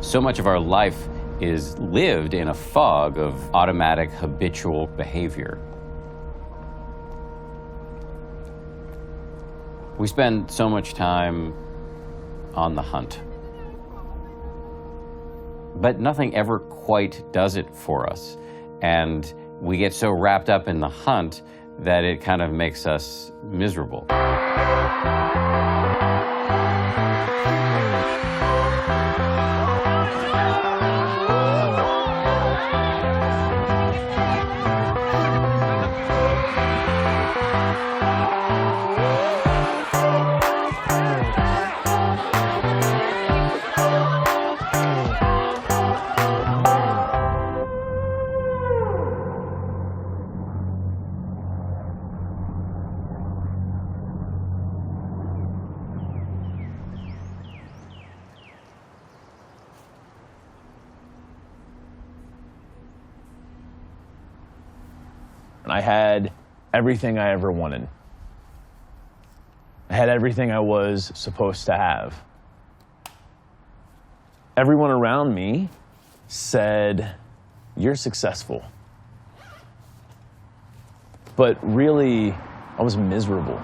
So much of our life is lived in a fog of automatic, habitual behavior. We spend so much time on the hunt. But nothing ever quite does it for us. And we get so wrapped up in the hunt that it kind of makes us miserable. I had everything I ever wanted. I had everything I was supposed to have. Everyone around me said, "You're successful." But really, I was miserable.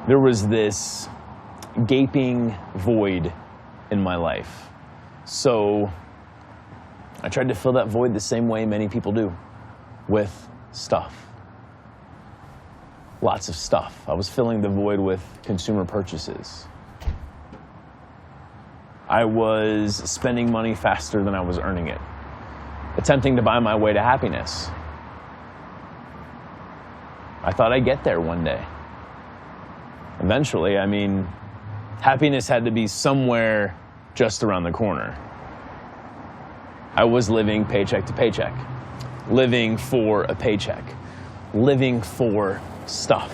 There was this gaping void in my life. So I tried to fill that void the same way many people do, with stuff. Lots of stuff. I was filling the void with consumer purchases. I was spending money faster than I was earning it, attempting to buy my way to happiness. I thought I'd get there one day. Eventually, happiness had to be somewhere just around the corner. I was living paycheck to paycheck, living for a paycheck, living for stuff.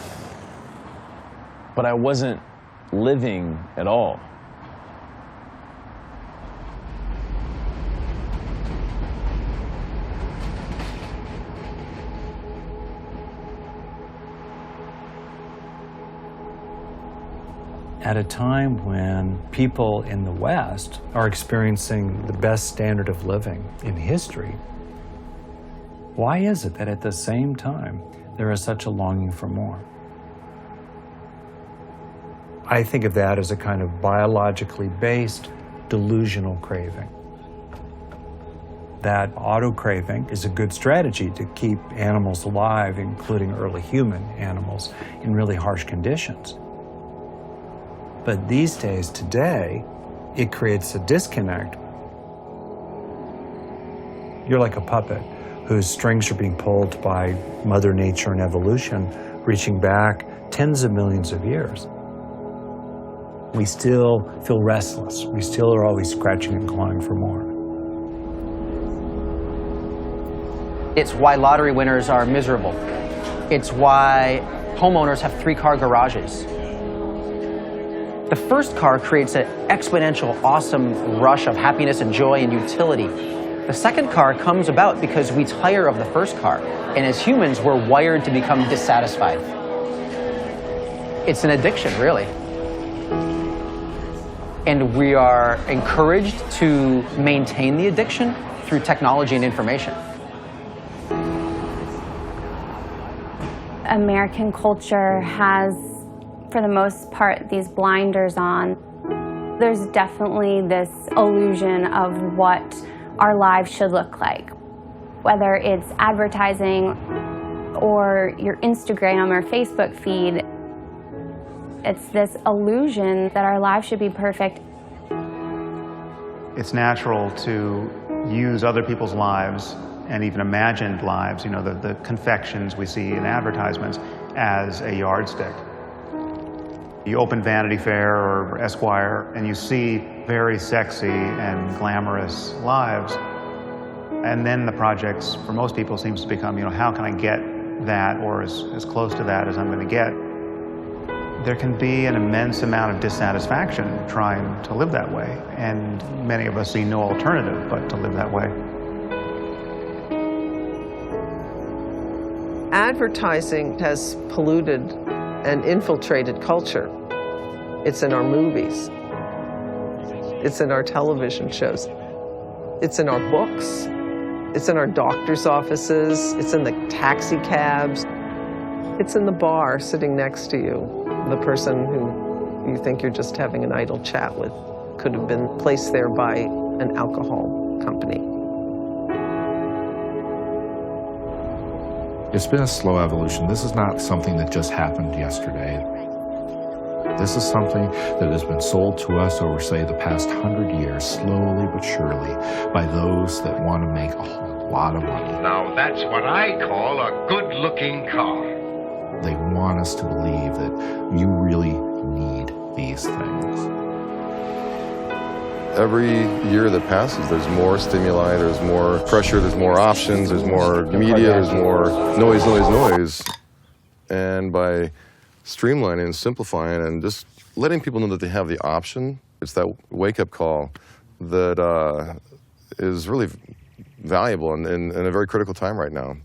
But I wasn't living at all. At a time when people in the West are experiencing the best standard of living in history, why is it that at the same time there is such a longing for more? I think of that as a kind of biologically based delusional craving. That auto-craving is a good strategy to keep animals alive, including early human animals, in really harsh conditions. But these days, today, it creates a disconnect. You're like a puppet whose strings are being pulled by Mother Nature and evolution, reaching back tens of millions of years. We still feel restless. We still are always scratching and clawing for more. It's why lottery winners are miserable. It's why homeowners have 3-car garages. The first car creates an exponential, awesome rush of happiness and joy and utility. The second car comes about because we tire of the first car, and as humans, we're wired to become dissatisfied. It's an addiction, really. And we are encouraged to maintain the addiction through technology and information. American culture has, for the most part, these blinders on. There's definitely this illusion of what our lives should look like. Whether it's advertising or your Instagram or Facebook feed, it's this illusion that our lives should be perfect. It's natural to use other people's lives and even imagined lives, the confections we see in advertisements, as a yardstick. You open Vanity Fair or Esquire and you see very sexy and glamorous lives. And then the projects, for most people, seems to become, how can I get that, or as close to that as I'm going to get? There can be an immense amount of dissatisfaction trying to live that way. And many of us see no alternative but to live that way. Advertising has polluted and infiltrated culture. It's in our movies. It's in our television shows. It's in our books. It's in our doctor's offices. It's in the taxi cabs. It's in the bar sitting next to you. The person who you think you're just having an idle chat with could have been placed there by an alcohol company. It's been a slow evolution. This is not something that just happened yesterday. This is something that has been sold to us over, say, the past 100 years, slowly but surely, by those that want to make a whole lot of money. Now that's what I call a good-looking car. They want us to believe that you really need these things. Every year that passes, there's more stimuli, there's more pressure, there's more options, there's more media, there's more noise. And by streamlining and simplifying and just letting people know that they have the option, it's that wake-up call that is really valuable and in a very critical time right now.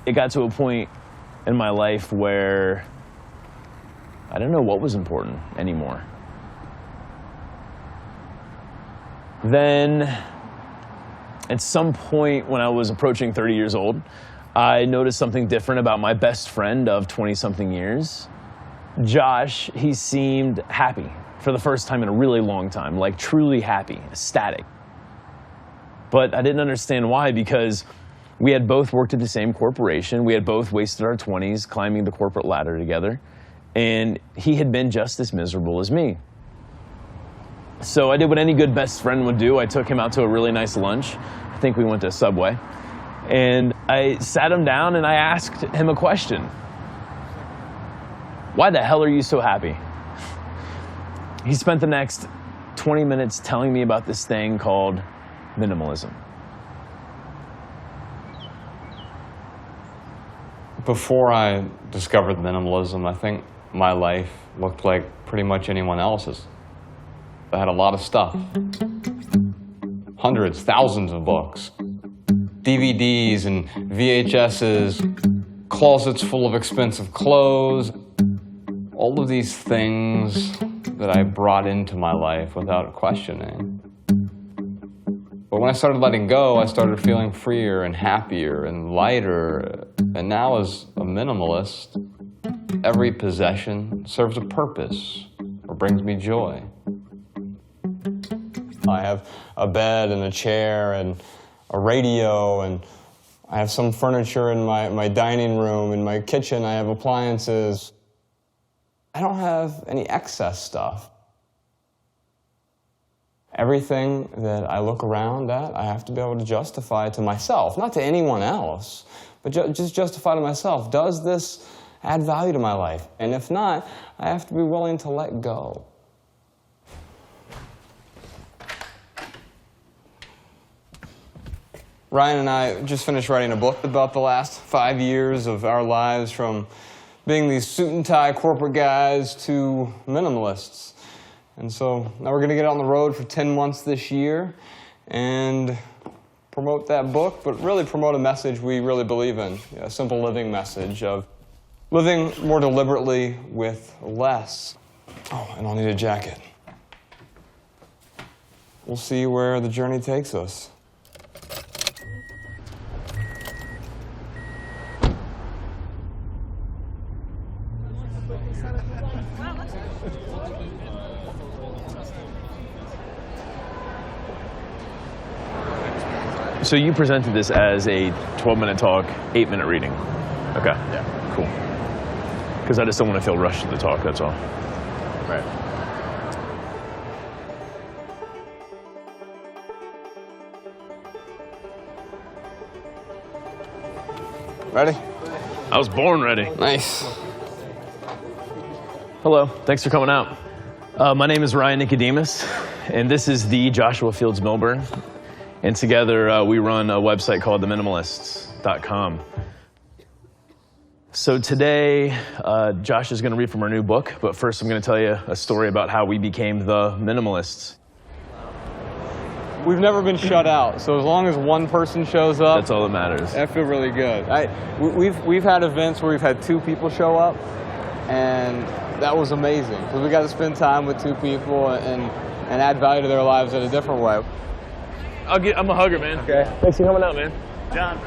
It got to a point in my life where I didn't know what was important anymore. Then, at some point when I was approaching 30 years old, I noticed something different about my best friend of 20-something years. Josh, he seemed happy for the first time in a really long time, like truly happy, ecstatic. But I didn't understand why, because we had both worked at the same corporation. We had both wasted our 20s climbing the corporate ladder together. And he had been just as miserable as me. So I did what any good best friend would do. I took him out to a really nice lunch. I think we went to Subway. And I sat him down and I asked him a question. Why the hell are you so happy? He spent the next 20 minutes telling me about this thing called minimalism. Before I discovered minimalism, I think my life looked like pretty much anyone else's. I had a lot of stuff. Hundreds, thousands of books. DVDs and VHSs, closets full of expensive clothes. All of these things that I brought into my life without questioning. But when I started letting go, I started feeling freer and happier and lighter. And now as a minimalist, every possession serves a purpose or brings me joy. I have a bed and a chair and a radio, and I have some furniture in my dining room. In my kitchen, I have appliances. I don't have any excess stuff. Everything that I look around at, I have to be able to justify to myself, not to anyone else, but just justify to myself. Does this add value to my life? And if not, I have to be willing to let go. Ryan and I just finished writing a book about the last 5 years of our lives, from being these suit and tie corporate guys to minimalists. And so now we're going to get on the road for 10 months this year and promote that book, but really promote a message we really believe in, a simple living message of living more deliberately with less. Oh, and I'll need a jacket. We'll see where the journey takes us. So you presented this as a 12-minute talk, 8-minute reading. Okay. Yeah. Cool. Because I just don't want to feel rushed to the talk, that's all. Right. Ready? I was born ready. Nice. Hello, thanks for coming out. My name is Ryan Nicodemus, and this is the Joshua Fields Milburn. And together we run a website called theminimalists.com. So today, Josh is going to read from our new book, but first I'm going to tell you a story about how we became the Minimalists. we've never been shut out. So as long as one person shows up, That's all that matters. I feel really good. We've had events where we've had 2 people show up, and that was amazing because we got to spend time with 2 people and add value to their lives in a different way. I'm a hugger, man. Okay. Thanks for coming out, man. John,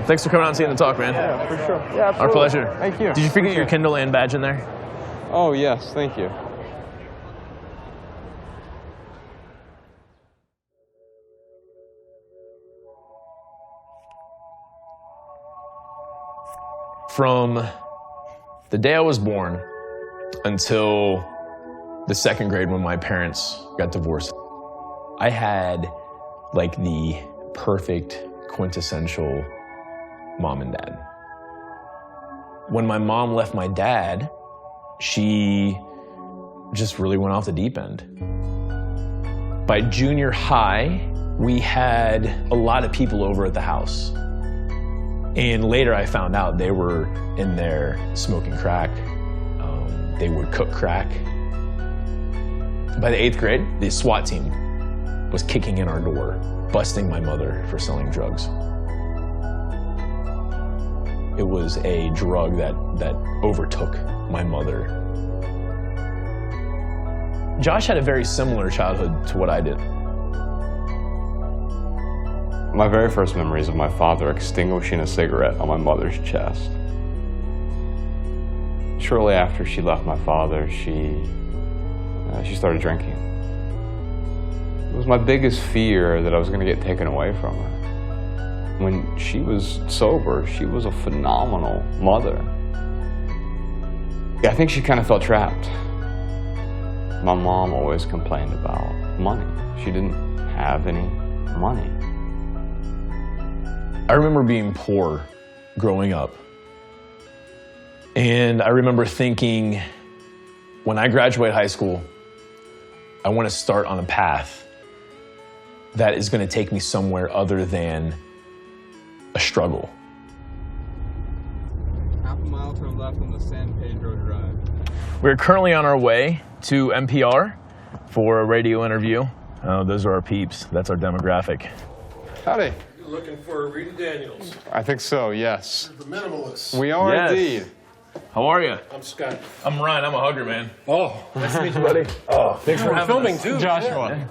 Thanks for coming out and seeing the talk, man. Yeah, for sure. Yeah, absolutely. Our pleasure. Thank you. Did you forget your Kindle and badge in there? Oh, yes. Thank you. From the day I was born until the 2nd grade when my parents got divorced, I had like the perfect quintessential mom and dad. When my mom left my dad, she just really went off the deep end. By junior high, we had a lot of people over at the house. And later I found out they were in there smoking crack. They would cook crack. By the 8th grade, the SWAT team was kicking in our door, busting my mother for selling drugs. It was a drug that overtook my mother. Josh had a very similar childhood to what I did. My very first memories of my father extinguishing a cigarette on my mother's chest. Shortly after she left my father, she started drinking. It was my biggest fear that I was going to get taken away from her. When she was sober, she was a phenomenal mother. I think she kind of felt trapped. My mom always complained about money. She didn't have any money. I remember being poor growing up. And I remember thinking, when I graduate high school, I want to start on a path that is going to take me somewhere other than a struggle. Half a mile turn left on the San Pedro Drive. We're currently on our way to NPR for a radio interview. Those are our peeps. That's our demographic. Howdy. You're looking for Rita Daniels. I think so, yes. The Minimalists. We are Yes. indeed. How are you? I'm Scott. I'm Ryan. I'm a hugger, man. Oh, Nice to meet you, buddy. Oh, thanks for having filming us. too. Joshua.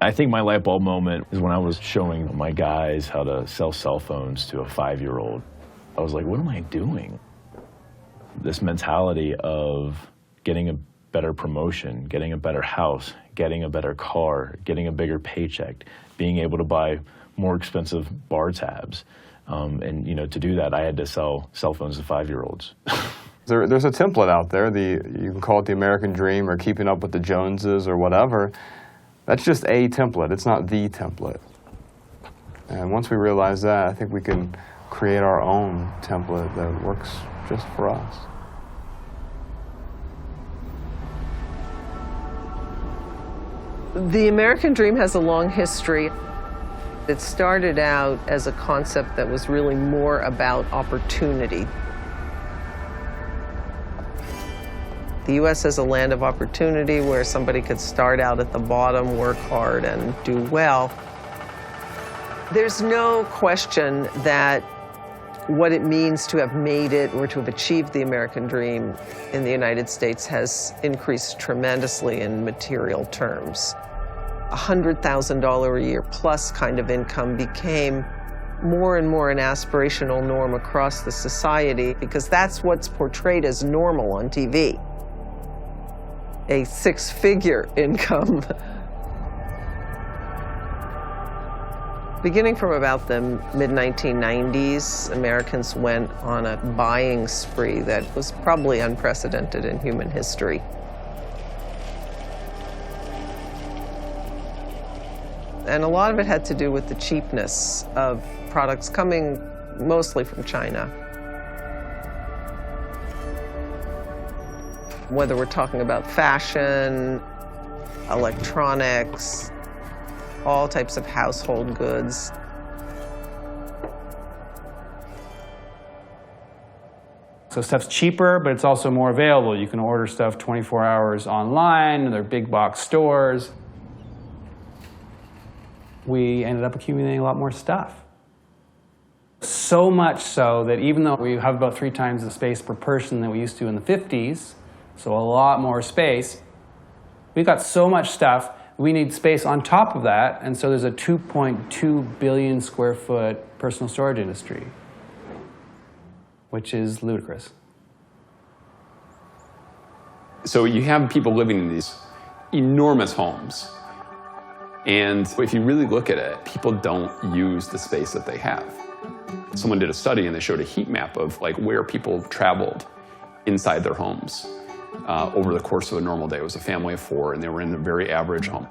I think my light bulb moment is when I was showing my guys how to sell cell phones to a 5-year-old. I was like, what am I doing? This mentality of getting a better promotion, getting a better house, getting a better car, getting a bigger paycheck, being able to buy more expensive bar tabs. And you know, to do that, I had to sell cell phones to 5-year-olds. There's a template out there. You can call it the American dream or keeping up with the Joneses or whatever. That's just a template. It's not the template. And once we realize that, I think we can create our own template that works just for us. The American dream has a long history. It started out as a concept that was really more about opportunity. The U.S. is a land of opportunity where somebody could start out at the bottom, work hard, and do well. There's no question that what it means to have made it or to have achieved the American dream in the United States has increased tremendously in material terms. $100,000 a year plus kind of income became more and more an aspirational norm across the society because that's what's portrayed as normal on TV. A 6-figure income. Beginning from about the mid-1990s, Americans went on a buying spree that was probably unprecedented in human history. And a lot of it had to do with the cheapness of products coming mostly from China. Whether we're talking about fashion, electronics, all types of household goods. So stuff's cheaper, but it's also more available. You can order stuff 24 hours online, they're big box stores. we ended up accumulating a lot more stuff. So much so that even though we have about 3 times the space per person than we used to in the 50s, so a lot more space, we've got so much stuff, we need space on top of that, and so there's a 2.2 billion square foot personal storage industry, which is ludicrous. So you have people living in these enormous homes, and if you really look at it, people don't use the space that they have. Someone did a study and they showed a heat map of like where people traveled inside their homes over the course of a normal day. It was a family of 4 and they were in a very average home.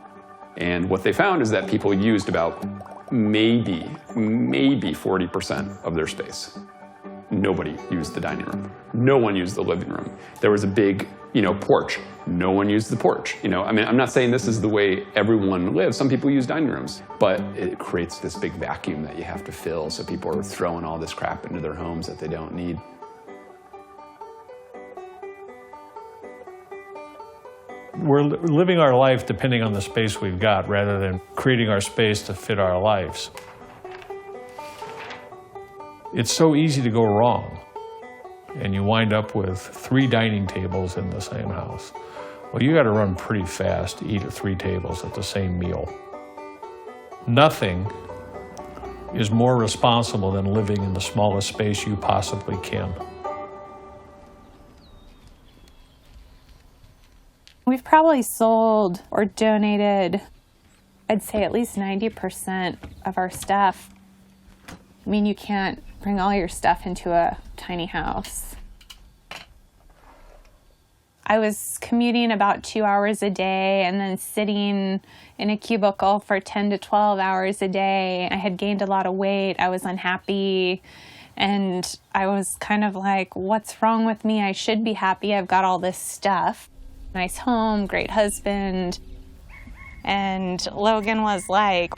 And what they found is that people used about maybe 40% of their space. Nobody used the dining room. No one used the living room. There was a big, porch. No one used the porch. I mean, I'm not saying this is the way everyone lives. Some people use dining rooms, but it creates this big vacuum that you have to fill, so people are throwing all this crap into their homes that they don't need. We're living our life depending on the space we've got rather than creating our space to fit our lives. It's so easy to go wrong, and you wind up with 3 dining tables in the same house. Well, you got to run pretty fast to eat at 3 tables at the same meal. Nothing is more responsible than living in the smallest space you possibly can. We've probably sold or donated, I'd say at least 90% of our stuff. I mean, you can't bring all your stuff into a tiny house. I was commuting about 2 hours a day and then sitting in a cubicle for 10 to 12 hours a day. I had gained a lot of weight. I was unhappy. And I was kind of like, what's wrong with me? I should be happy. I've got all this stuff. Nice home, great husband. And Logan was like,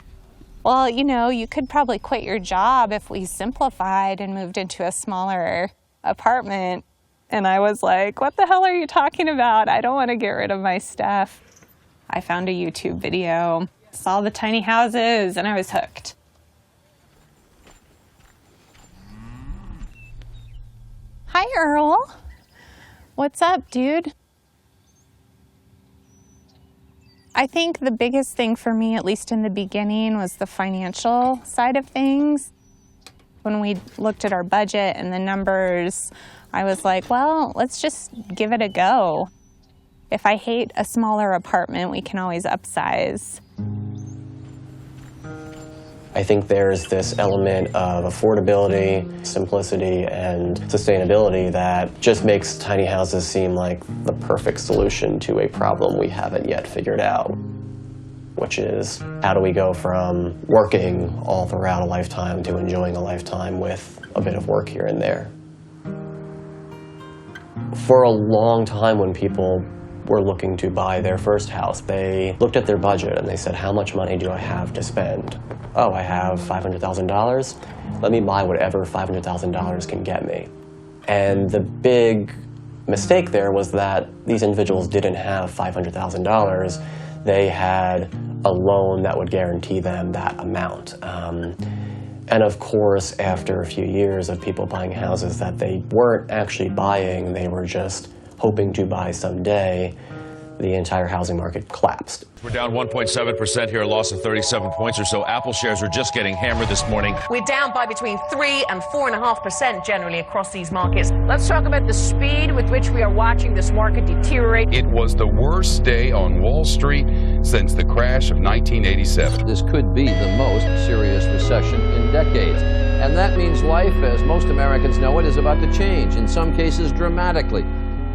well, you could probably quit your job if we simplified and moved into a smaller apartment. And I was like, what the hell are you talking about? I don't want to get rid of my stuff. I found a YouTube video, saw the tiny houses, and I was hooked. Hi, Earl. What's up, dude? I think the biggest thing for me, at least in the beginning, was the financial side of things. When we looked at our budget and the numbers, I was like, well, let's just give it a go. If I hate a smaller apartment, we can always upsize. I think there's this element of affordability, simplicity, and sustainability that just makes tiny houses seem like the perfect solution to a problem we haven't yet figured out, which is how do we go from working all throughout a lifetime to enjoying a lifetime with a bit of work here and there. For a long time, when people were looking to buy their first house, they looked at their budget and they said, how much money do I have to spend? Oh, I have $500,000. Let me buy whatever $500,000 can get me. And the big mistake there was that these individuals didn't have $500,000. They had a loan that would guarantee them that amount. And of course, after a few years of people buying houses that they weren't actually buying, they were just hoping to buy someday, the entire housing market collapsed. We're down 1.7% here, a loss of 37 points or so. Apple shares are just getting hammered this morning. We're down by between 3 and 4.5% generally across these markets. Let's talk about the speed with which we are watching this market deteriorate. It was the worst day on Wall Street since the crash of 1987. This could be the most serious recession in decades. And that means life, as most Americans know it, is about to change, in some cases dramatically.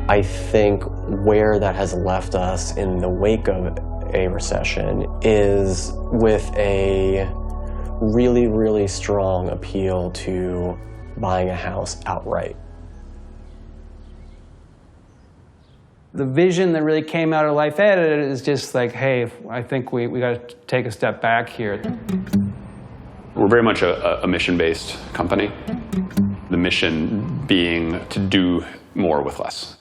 I think where that has left us in the wake of a recession is with a really, really strong appeal to buying a house outright. The vision that really came out of Life Ed is just like, hey, I think we got to take a step back here. We're very much a mission-based company. The mission being to do more with less.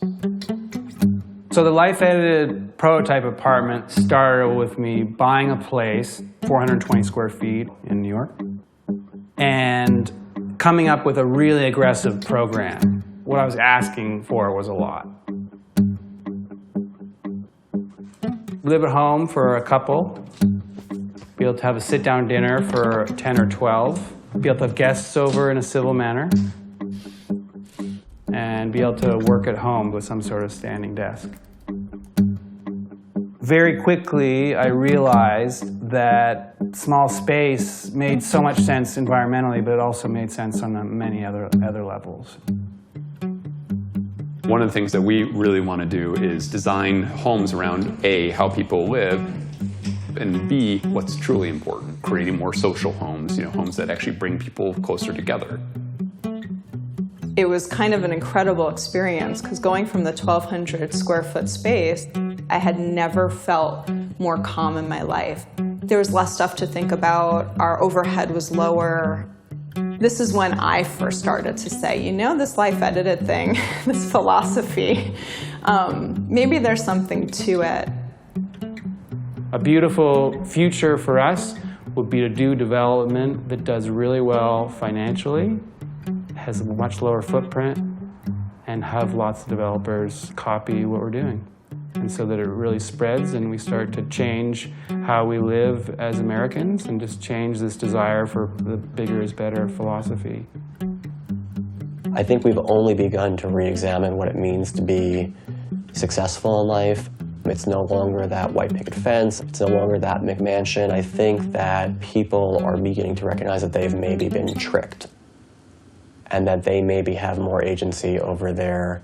So the life-edited prototype apartment started with me buying a place, 420 square feet in New York, and coming up with a really aggressive program. What I was asking for was a lot. Live at home for a couple, be able to have a sit-down dinner for 10 or 12, be able to have guests over in a civil manner, and be able to work at home with some sort of standing desk. Very quickly, I realized that small space made so much sense environmentally, but it also made sense on many other levels. One of the things that we really want to do is design homes around A, how people live, and B, what's truly important, creating more social homes, homes that actually bring people closer together. It was kind of an incredible experience because going from the 1,200 square foot space, I had never felt more calm in my life. There was less stuff to think about. Our overhead was lower. This is when I first started to say, this life-edited thing, this philosophy, maybe there's something to it. A beautiful future for us would be to do development that does really well financially, has a much lower footprint, and have lots of developers copy what we're doing. And so that it really spreads and we start to change how we live as Americans and just change this desire for the bigger is better philosophy. I think we've only begun to re-examine what it means to be successful in life. It's no longer that white picket fence. It's no longer that McMansion. I think that people are beginning to recognize that they've maybe been tricked and that they maybe have more agency over their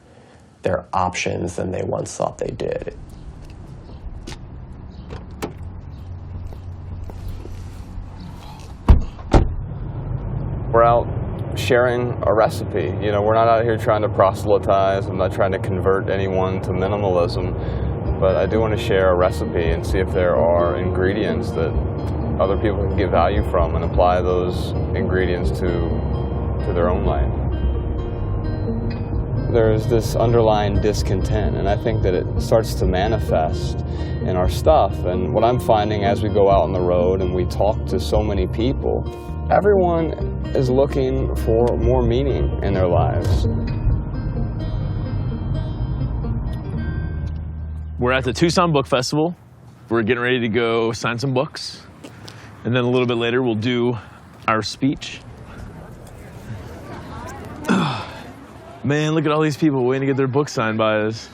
options than they once thought they did. We're out sharing a recipe. We're not out here trying to proselytize. I'm not trying to convert anyone to minimalism, but I do want to share a recipe and see if there are ingredients that other people can get value from and apply those ingredients to their own life. There's this underlying discontent, and I think that it starts to manifest in our stuff. And what I'm finding as we go out on the road and we talk to so many people, everyone is looking for more meaning in their lives. We're at the Tucson Book Festival. We're getting ready to go sign some books. And then a little bit later, we'll do our speech. Man, look at all these people waiting to get their books signed by us.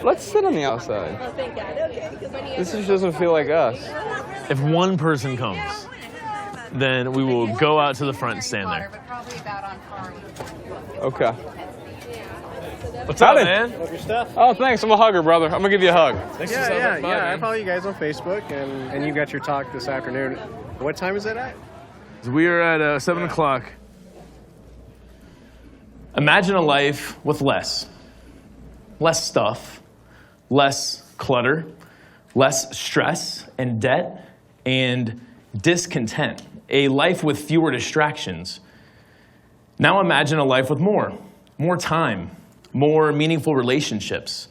Let's sit on the outside. This just doesn't feel like us. If one person comes, then we will go out to the front and stand there. Okay. What's up, man? Love your stuff. Oh, thanks. I'm a hugger, brother. I'm going to give you a hug. Yeah. I follow you guys on Facebook, and you got your talk this afternoon. What time is it at? We are at 7 o'clock. Imagine a life with less stuff, less clutter, less stress and debt and discontent, a life with fewer distractions. Now imagine a life with more time, more meaningful relationships,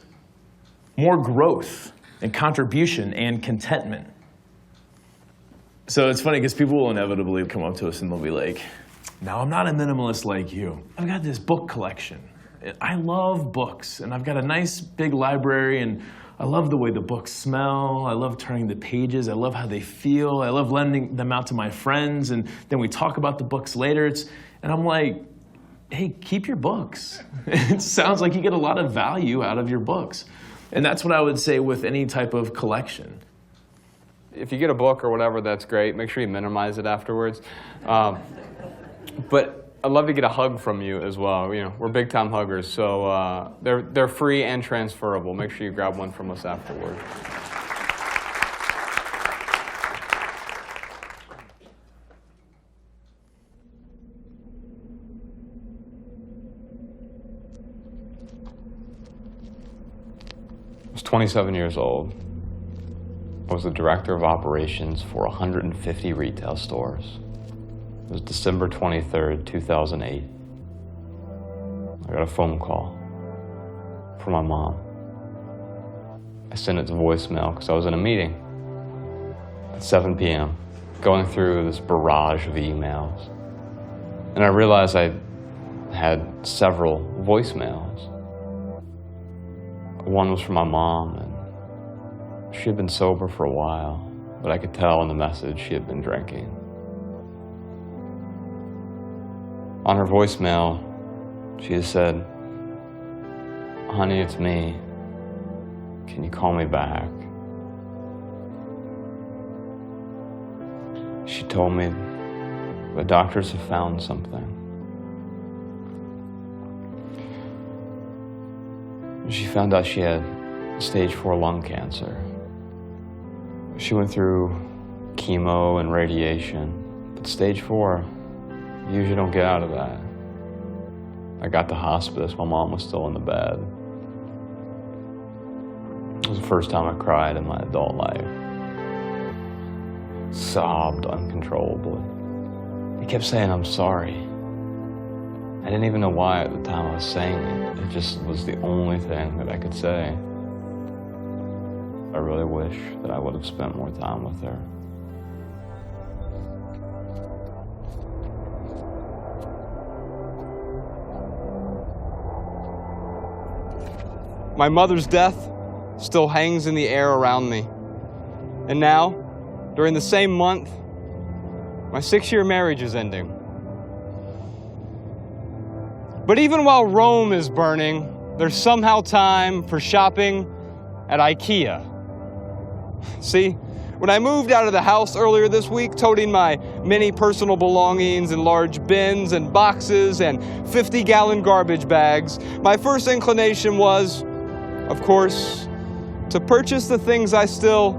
more growth and contribution and contentment. So it's funny because people will inevitably come up to us and they'll be like, now, I'm not a minimalist like you. I've got this book collection. I love books, and I've got a nice big library, and I love the way the books smell. I love turning the pages. I love how they feel. I love lending them out to my friends, and then we talk about the books later. And I'm like, hey, keep your books. It sounds like you get a lot of value out of your books. And that's what I would say with any type of collection. If you get a book or whatever, that's great. Make sure you minimize it afterwards. But I'd love to get a hug from you as well. We're big-time huggers, so they're free and transferable. Make sure you grab one from us afterward. I was 27 years old. I was the director of operations for 150 retail stores. It was December 23rd, 2008. I got a phone call. from my mom. I sent it to voicemail because I was in a meeting at 7 p.m., going through this barrage of emails. And I realized I had several voicemails. One was from my mom, and she had been sober for a while, but I could tell in the message she had been drinking. On her voicemail, she had said, "Honey, it's me. Can you call me back?" She told me the doctors have found something. She found out she had stage 4 lung cancer. She went through chemo and radiation, but stage 4, you usually don't get out of that. I got to hospice, my mom was still in the bed. It was the first time I cried in my adult life. Sobbed uncontrollably. I kept saying, "I'm sorry." I didn't even know why at the time I was saying it. It just was the only thing that I could say. I really wish that I would have spent more time with her. My mother's death still hangs in the air around me. And now, during the same month, my 6-year marriage is ending. But even while Rome is burning, there's somehow time for shopping at IKEA. See, when I moved out of the house earlier this week, toting my many personal belongings in large bins and boxes and 50-gallon garbage bags, my first inclination was, of course, to purchase the things I still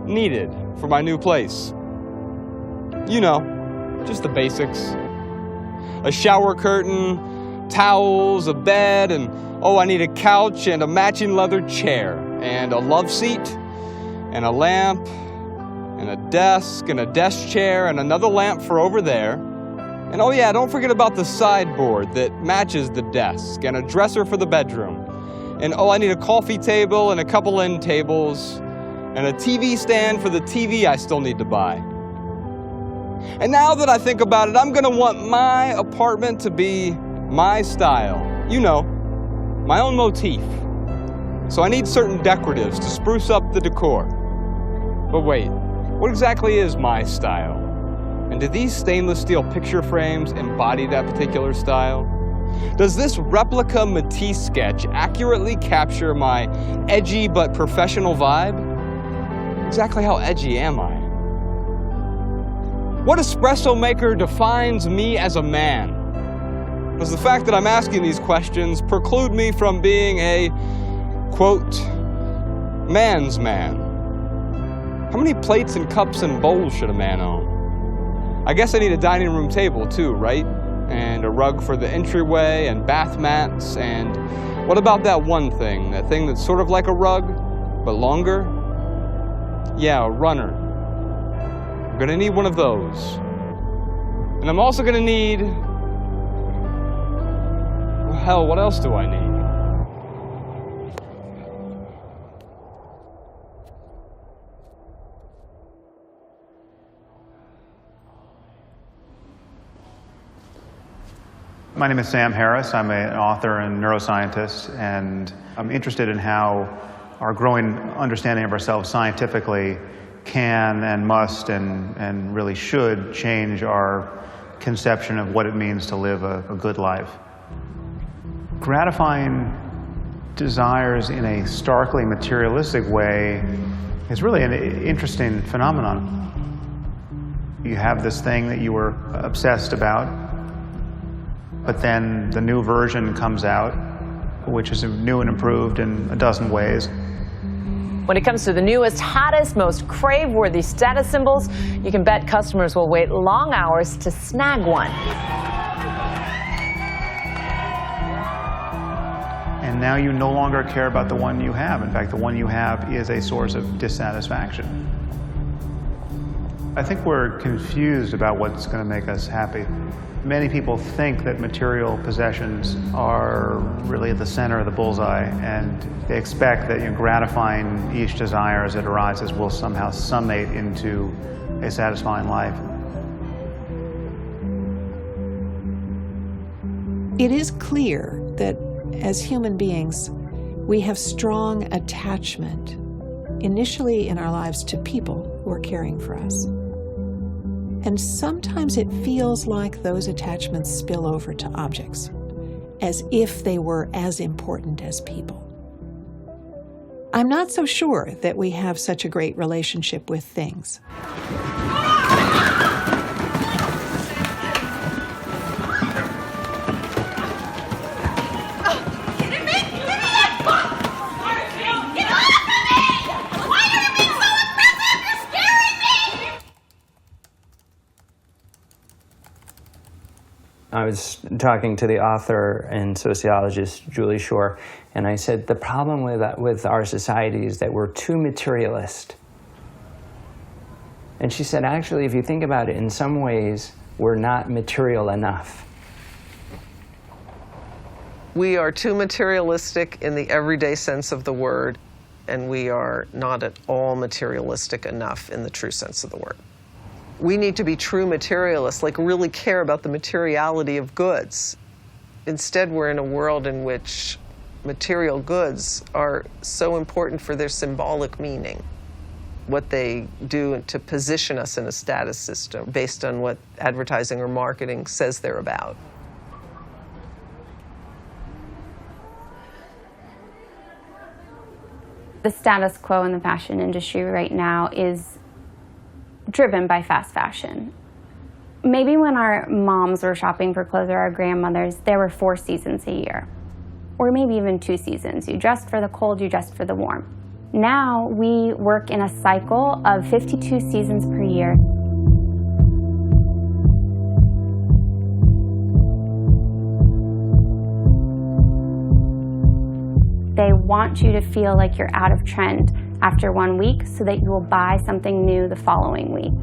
needed for my new place. You know, just the basics. A shower curtain, towels, a bed, and I need a couch and a matching leather chair, and a love seat, and a lamp, and a desk chair, and another lamp for over there. And don't forget about the sideboard that matches the desk, and a dresser for the bedroom. And I need a coffee table and a couple end tables, and a TV stand for the TV I still need to buy. And now that I think about it, I'm gonna want my apartment to be my style. You know, my own motif. So I need certain decoratives to spruce up the decor. But wait, what exactly is my style? And do these stainless steel picture frames embody that particular style? Does this replica Matisse sketch accurately capture my edgy but professional vibe? Exactly how edgy am I? What espresso maker defines me as a man? Does the fact that I'm asking these questions preclude me from being a, quote, man's man? How many plates and cups and bowls should a man own? I guess I need a dining room table too, right? And a rug for the entryway and bath mats, and what about that one thing? That thing that's sort of like a rug, but longer? Yeah, a runner. I'm gonna need one of those. And I'm also gonna need... well, hell, what else do I need? My name is Sam Harris. I'm an author and neuroscientist, and I'm interested in how our growing understanding of ourselves scientifically can and must and really should change our conception of what it means to live a good life. Gratifying desires in a starkly materialistic way is really an interesting phenomenon. You have this thing that you were obsessed about, but then the new version comes out, which is new and improved in a dozen ways. When it comes to the newest, hottest, most crave-worthy status symbols, you can bet customers will wait long hours to snag one. And now you no longer care about the one you have. In fact, the one you have is a source of dissatisfaction. I think we're confused about what's going to make us happy. Many people think that material possessions are really at the center of the bullseye, and they expect that gratifying each desire as it arises will somehow summate into a satisfying life. It is clear that as human beings, we have strong attachment, initially in our lives, to people who are caring for us. And sometimes it feels like those attachments spill over to objects, as if they were as important as people. I'm not so sure that we have such a great relationship with things. I was talking to the author and sociologist Julie Shore, and I said, the problem with our society is that we're too materialist. And she said, actually, if you think about it, in some ways, we're not material enough. We are too materialistic in the everyday sense of the word, and we are not at all materialistic enough in the true sense of the word. We need to be true materialists, like really care about the materiality of goods. Instead, we're in a world in which material goods are so important for their symbolic meaning, what they do to position us in a status system based on what advertising or marketing says they're about. The status quo in the fashion industry right now is driven by fast fashion. Maybe when our moms were shopping for clothes, or our grandmothers, there were 4 seasons a year, or maybe even 2 seasons. You dressed for the cold, you dressed for the warm. Now we work in a cycle of 52 seasons per year. They want you to feel like you're out of trend after 1 week so that you will buy something new the following week.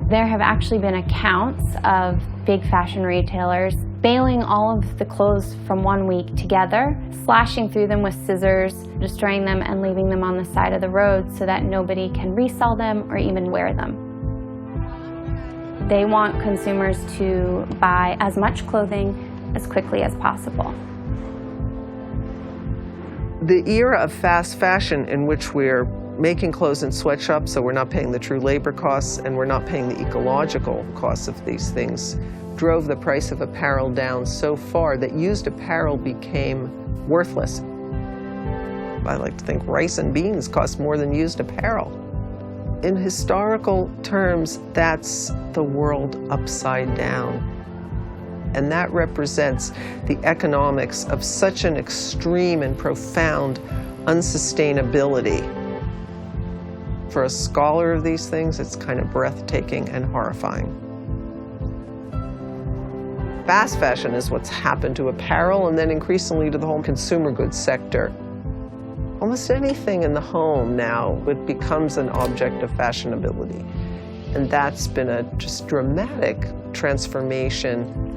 There have actually been accounts of big fashion retailers bailing all of the clothes from 1 week together, slashing through them with scissors, destroying them and leaving them on the side of the road so that nobody can resell them or even wear them. They want consumers to buy as much clothing as quickly as possible. The era of fast fashion in which we're making clothes in sweatshops, so we're not paying the true labor costs and we're not paying the ecological costs of these things, drove the price of apparel down so far that used apparel became worthless. I like to think rice and beans cost more than used apparel. In historical terms, that's the world upside down. And that represents the economics of such an extreme and profound unsustainability. For a scholar of these things, it's kind of breathtaking and horrifying. Fast fashion is what's happened to apparel and then increasingly to the whole consumer goods sector. Almost anything in the home now, it becomes an object of fashionability. And that's been a just dramatic transformation.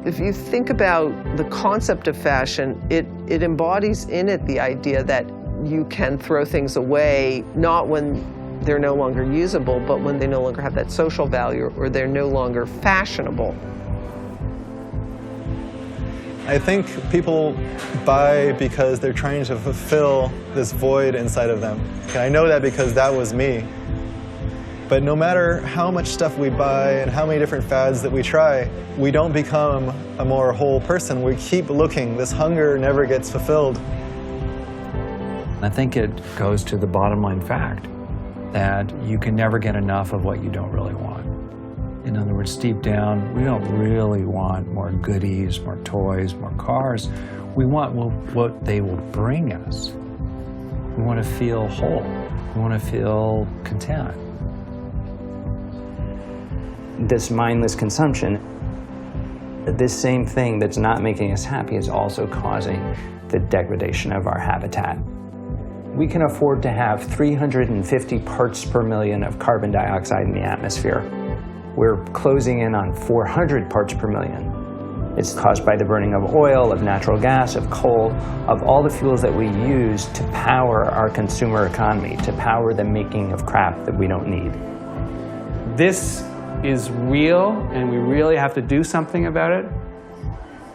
If you think about the concept of fashion, it embodies in it the idea that you can throw things away, not when they're no longer usable, but when they no longer have that social value or they're no longer fashionable. I think people buy because they're trying to fulfill this void inside of them. And I know that because that was me. But no matter how much stuff we buy and how many different fads that we try, we don't become a more whole person. We keep looking. This hunger never gets fulfilled. I think it goes to the bottom line fact that you can never get enough of what you don't really want. In other words, deep down, we don't really want more goodies, more toys, more cars. We want what they will bring us. We want to feel whole. We want to feel content. This mindless consumption, this same thing that's not making us happy is also causing the degradation of our habitat. We can afford to have 350 parts per million of carbon dioxide in the atmosphere. we're closing in on 400 parts per million. It's caused by the burning of oil, of natural gas, of coal, of all the fuels that we use to power our consumer economy, to power the making of crap that we don't need. This is real, and we really have to do something about it.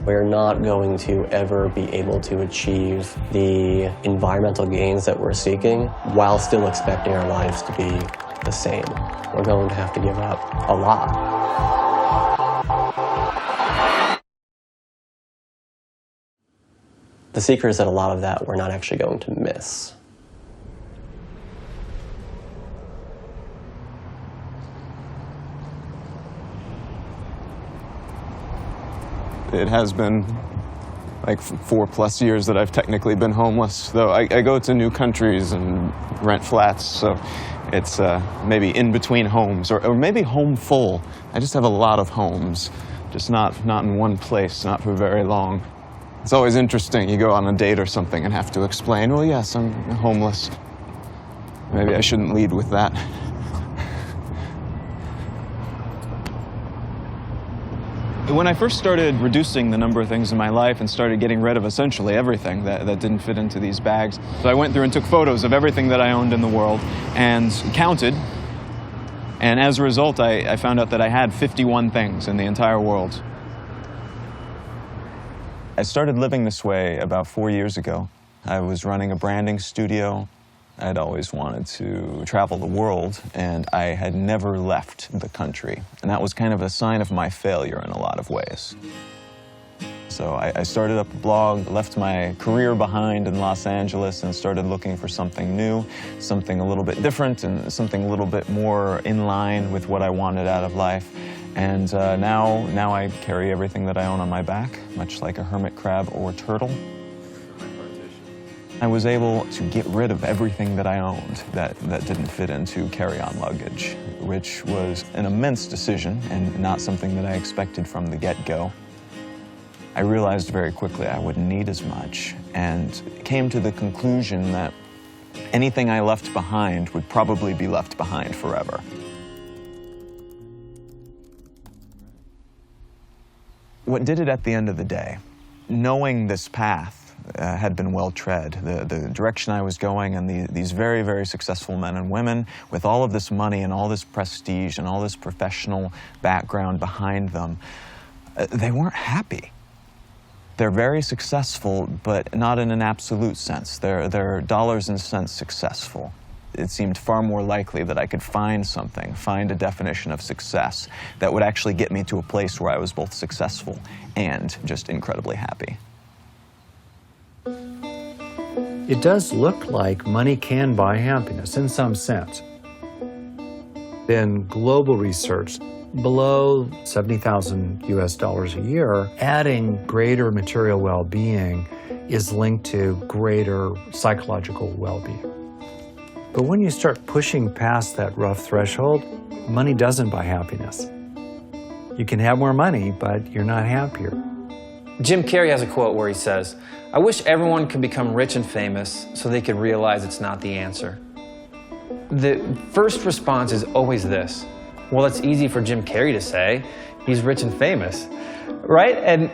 We're not going to ever be able to achieve the environmental gains that we're seeking while still expecting our lives to be the same. We're going to have to give up a lot. The secret is that a lot of that we're not actually going to miss. It has been like 4+ years that I've technically been homeless, though I go to new countries and rent flats, so it's maybe in between homes, or maybe home full. I just have a lot of homes, just not in one place, not for very long. It's always interesting, you go on a date or something and have to explain, well, yes, I'm homeless. Maybe I shouldn't lead with that. When I first started reducing the number of things in my life and started getting rid of essentially everything that didn't fit into these bags, so I went through and took photos of everything that I owned in the world and counted. And as a result, I found out that I had 51 things in the entire world. I started living this way about 4 years ago. I was running a branding studio. I'd always wanted to travel the world, and I had never left the country. And that was kind of a sign of my failure in a lot of ways. So I started up a blog, left my career behind in Los Angeles, and started looking for something new, something a little bit different, and something a little bit more in line with what I wanted out of life. And now I carry everything that I own on my back, much like a hermit crab or turtle. I was able to get rid of everything that I owned that didn't fit into carry-on luggage, which was an immense decision and not something that I expected from the get-go. I realized very quickly I wouldn't need as much, and came to the conclusion that anything I left behind would probably be left behind forever. What did it at the end of the day? Knowing this path had been well tread, the direction I was going, and these very, very successful men and women with all of this money and all this prestige and all this professional background behind them, they weren't happy. They're very successful, but not in an absolute sense. They're dollars and cents successful. It seemed far more likely that I could find a definition of success that would actually get me to a place where I was both successful and just incredibly happy. It does look like money can buy happiness in some sense. In global research, below $70,000 US a year, adding greater material well-being is linked to greater psychological well-being. But when you start pushing past that rough threshold, money doesn't buy happiness. You can have more money, but you're not happier. Jim Carrey has a quote where he says, "I wish everyone could become rich and famous so they could realize it's not the answer." The first response is always this: well, that's easy for Jim Carrey to say. He's rich and famous, right? And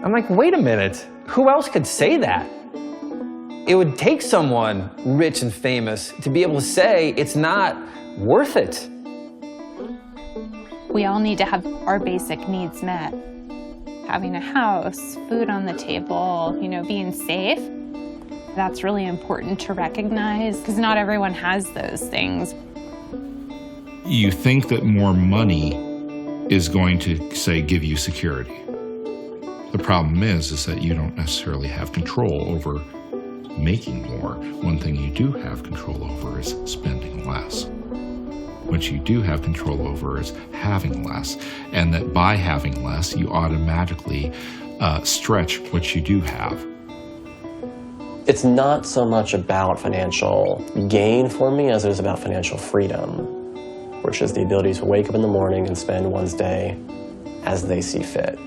I'm like, wait a minute, who else could say that? It would take someone rich and famous to be able to say it's not worth it. We all need to have our basic needs met. Having a house, food on the table, being safe. That's really important to recognize because not everyone has those things. You think that more money is going to, say, give you security. The problem is that you don't necessarily have control over making more. One thing you do have control over is spending less. What you do have control over is having less, and that by having less, you automatically stretch what you do have. It's not so much about financial gain for me as it is about financial freedom, which is the ability to wake up in the morning and spend one's day as they see fit.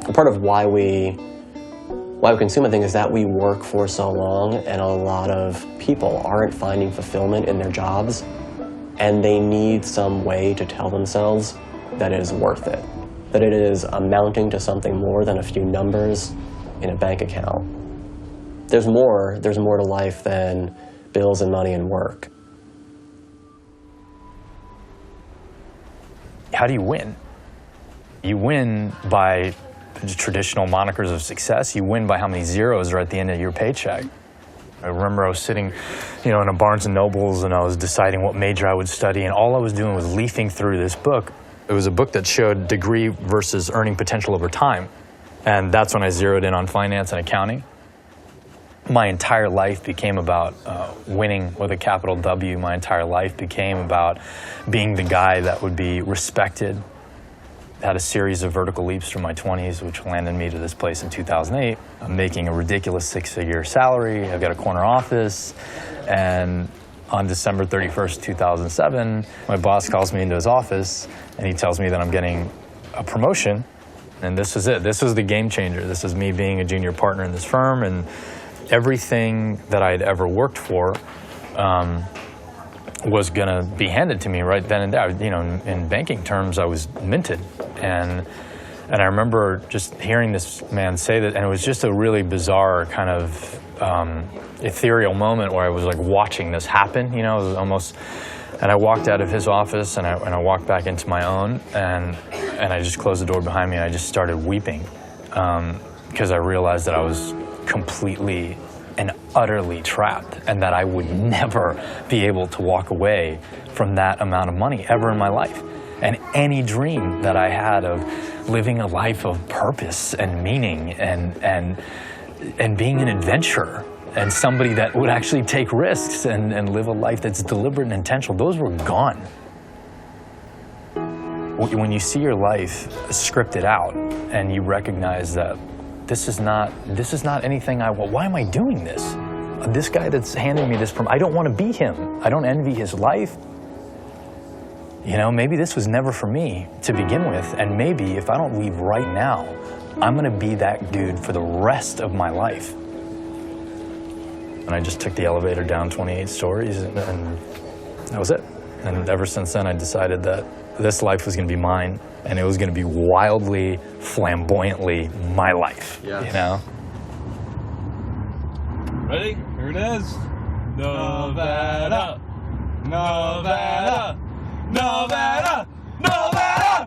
And part of why we consume a thing is that we work for so long, and a lot of people aren't finding fulfillment in their jobs. and they need some way to tell themselves that it is worth it, that it is amounting to something more than a few numbers in a bank account. There's more to life than bills and money and work. How do you win? You win by the traditional monikers of success. You win by how many zeros are at the end of your paycheck. I remember I was sitting, in a Barnes & Nobles, and I was deciding what major I would study, and all I was doing was leafing through this book. It was a book that showed degree versus earning potential over time, and that's when I zeroed in on finance and accounting. My entire life became about winning with a capital W. My entire life became about being the guy that would be respected. Had a series of vertical leaps through my 20s, which landed me to this place in 2008. I'm making a ridiculous six-figure salary. I've got a corner office. And on December 31st, 2007, my boss calls me into his office, and he tells me that I'm getting a promotion. And this was it. This was the game changer. This is me being a junior partner in this firm, and everything that I'd ever worked for was going to be handed to me right then and there. In banking terms, I was minted. And I remember just hearing this man say that, and it was just a really bizarre kind of ethereal moment where I was like watching this happen, it was almost, and I walked out of his office and I walked back into my own, and I just closed the door behind me and I just started weeping because I realized that I was completely and utterly trapped, and that I would never be able to walk away from that amount of money ever in my life. And any dream that I had of living a life of purpose and meaning and being an adventurer and somebody that would actually take risks and live a life that's deliberate and intentional, those were gone. When you see your life scripted out and you recognize that this is not anything I want. Why am I doing this? This guy that's handing me this I don't want to be him. I don't envy his life. Maybe this was never for me to begin with, and maybe if I don't leave right now, I'm going to be that dude for the rest of my life. And I just took the elevator down 28 stories, and that was it. And ever since then, I decided that this life was going to be mine, and it was going to be wildly, flamboyantly my life, Ready? Here it is. Nevada, Nevada, Nevada, Nevada!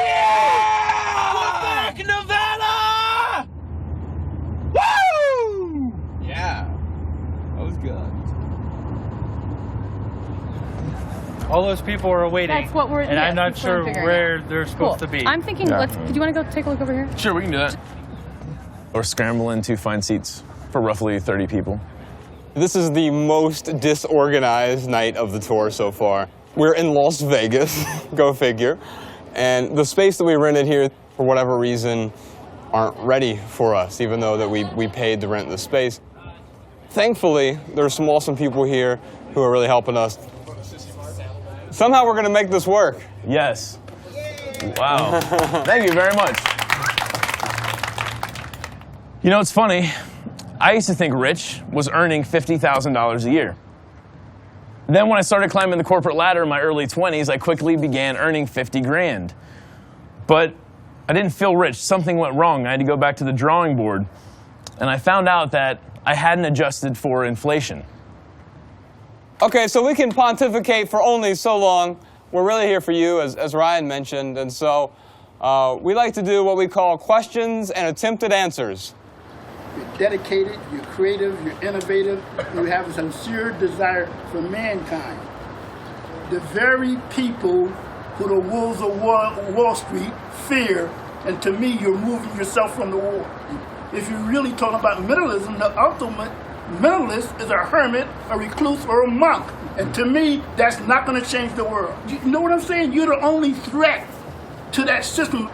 Yeah! We're back in Nevada! Woo! Yeah. That was good. All those people are waiting. That's what and I'm not sure where they're supposed to be. I'm thinking, do you want to go take a look over here? Sure, we can do that. We're scrambling to find seats for roughly 30 people. This is the most disorganized night of the tour so far. We're in Las Vegas, go figure, and the space that we rented here, for whatever reason, aren't ready for us, even though that we paid to rent the space. Thankfully, there are some awesome people here who are really helping us. Somehow we're going to make this work. Yes. Wow. Thank you very much. It's funny. I used to think rich was earning $50,000 a year. Then when I started climbing the corporate ladder in my early 20s, I quickly began earning 50 grand. But I didn't feel rich. Something went wrong. I had to go back to the drawing board. And I found out that I hadn't adjusted for inflation. Okay, so we can pontificate for only so long. We're really here for you, as Ryan mentioned, and so we like to do what we call questions and attempted answers. You're dedicated, you're creative, you're innovative, you have a sincere desire for mankind. The very people who the wolves of Wall Street fear, and to me, you're moving yourself from the war. If you're really talking about minimalism, the ultimate minimalist is a hermit, a recluse, or a monk. And to me, that's not going to change the world. You know what I'm saying? You're the only threat to that system.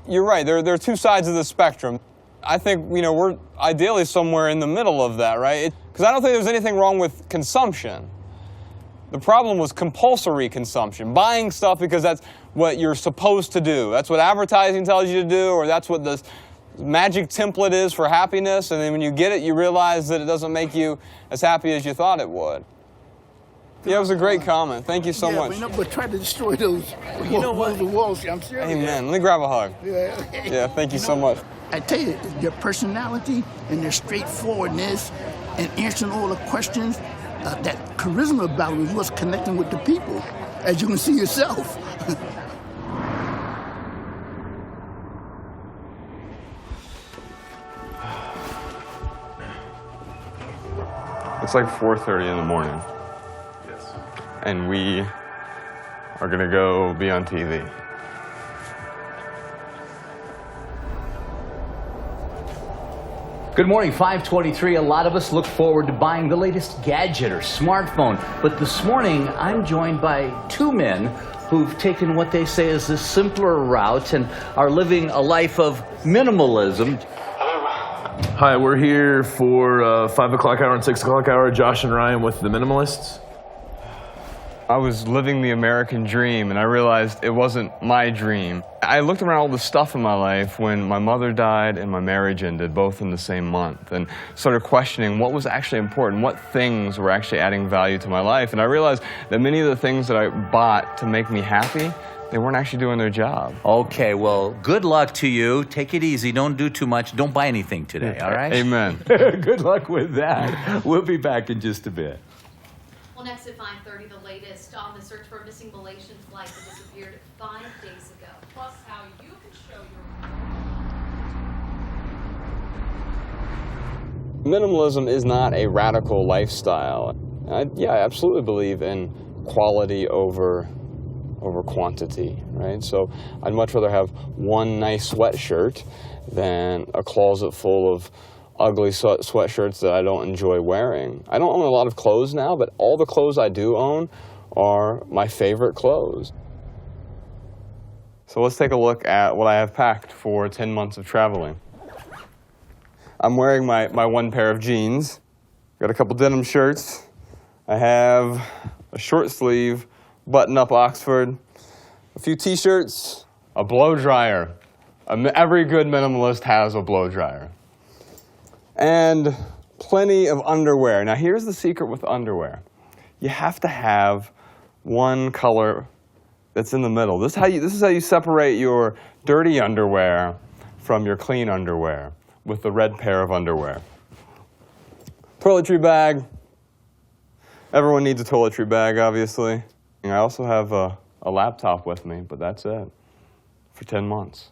You're right. There are two sides of the spectrum. I think, we're ideally somewhere in the middle of that, right? Because I don't think there's anything wrong with consumption. The problem was compulsory consumption, buying stuff because that's what you're supposed to do. That's what advertising tells you to do, or that's what the magic template is for happiness, and then when you get it, you realize that it doesn't make you as happy as you thought it would. Yeah, it was a great comment. Thank you so much. But try to destroy those walls. I'm serious. Amen. Let me grab a hug. Yeah, thank you so much. I tell you, their personality and their straightforwardness and answering all the questions, that charisma about it is what's connecting with the people, as you can see yourself. It's like 4:30 in the morning. Yes. And we are gonna go be on TV. Good morning, 5:23. A lot of us look forward to buying the latest gadget or smartphone. But this morning, I'm joined by two men who've taken what they say is a simpler route and are living a life of minimalism. Hi, we're here for 5 o'clock hour and 6 o'clock hour. Josh and Ryan with the Minimalists. I was living the American dream, and I realized it wasn't my dream. I looked around all the stuff in my life when my mother died and my marriage ended, both in the same month, and started questioning what was actually important, what things were actually adding value to my life. And I realized that many of the things that I bought to make me happy, they weren't actually doing their job. Okay, well, good luck to you. Take it easy. Don't do too much. Don't buy anything today, all right? Amen. Good luck with that. We'll be back in just a bit. Well, next at 5:30, the latest on the search for a missing Malaysian flight that disappeared 5 days ago. Plus, how you can show your... Minimalism is not a radical lifestyle. I absolutely believe in quality over quantity, right? So I'd much rather have one nice sweatshirt than a closet full of ugly sweatshirts that I don't enjoy wearing. I don't own a lot of clothes now, but all the clothes I do own are my favorite clothes. So let's take a look at what I have packed for 10 months of traveling. I'm wearing my one pair of jeans. Got a couple denim shirts. I have a short sleeve button-up Oxford, a few t-shirts, a blow dryer. Every good minimalist has a blow dryer. And plenty of underwear. Now here's the secret with underwear. You have to have one color that's in the middle. This is how you separate your dirty underwear from your clean underwear, with the red pair of underwear. Toiletry bag. Everyone needs a toiletry bag, obviously. And I also have a laptop with me, but that's it for 10 months.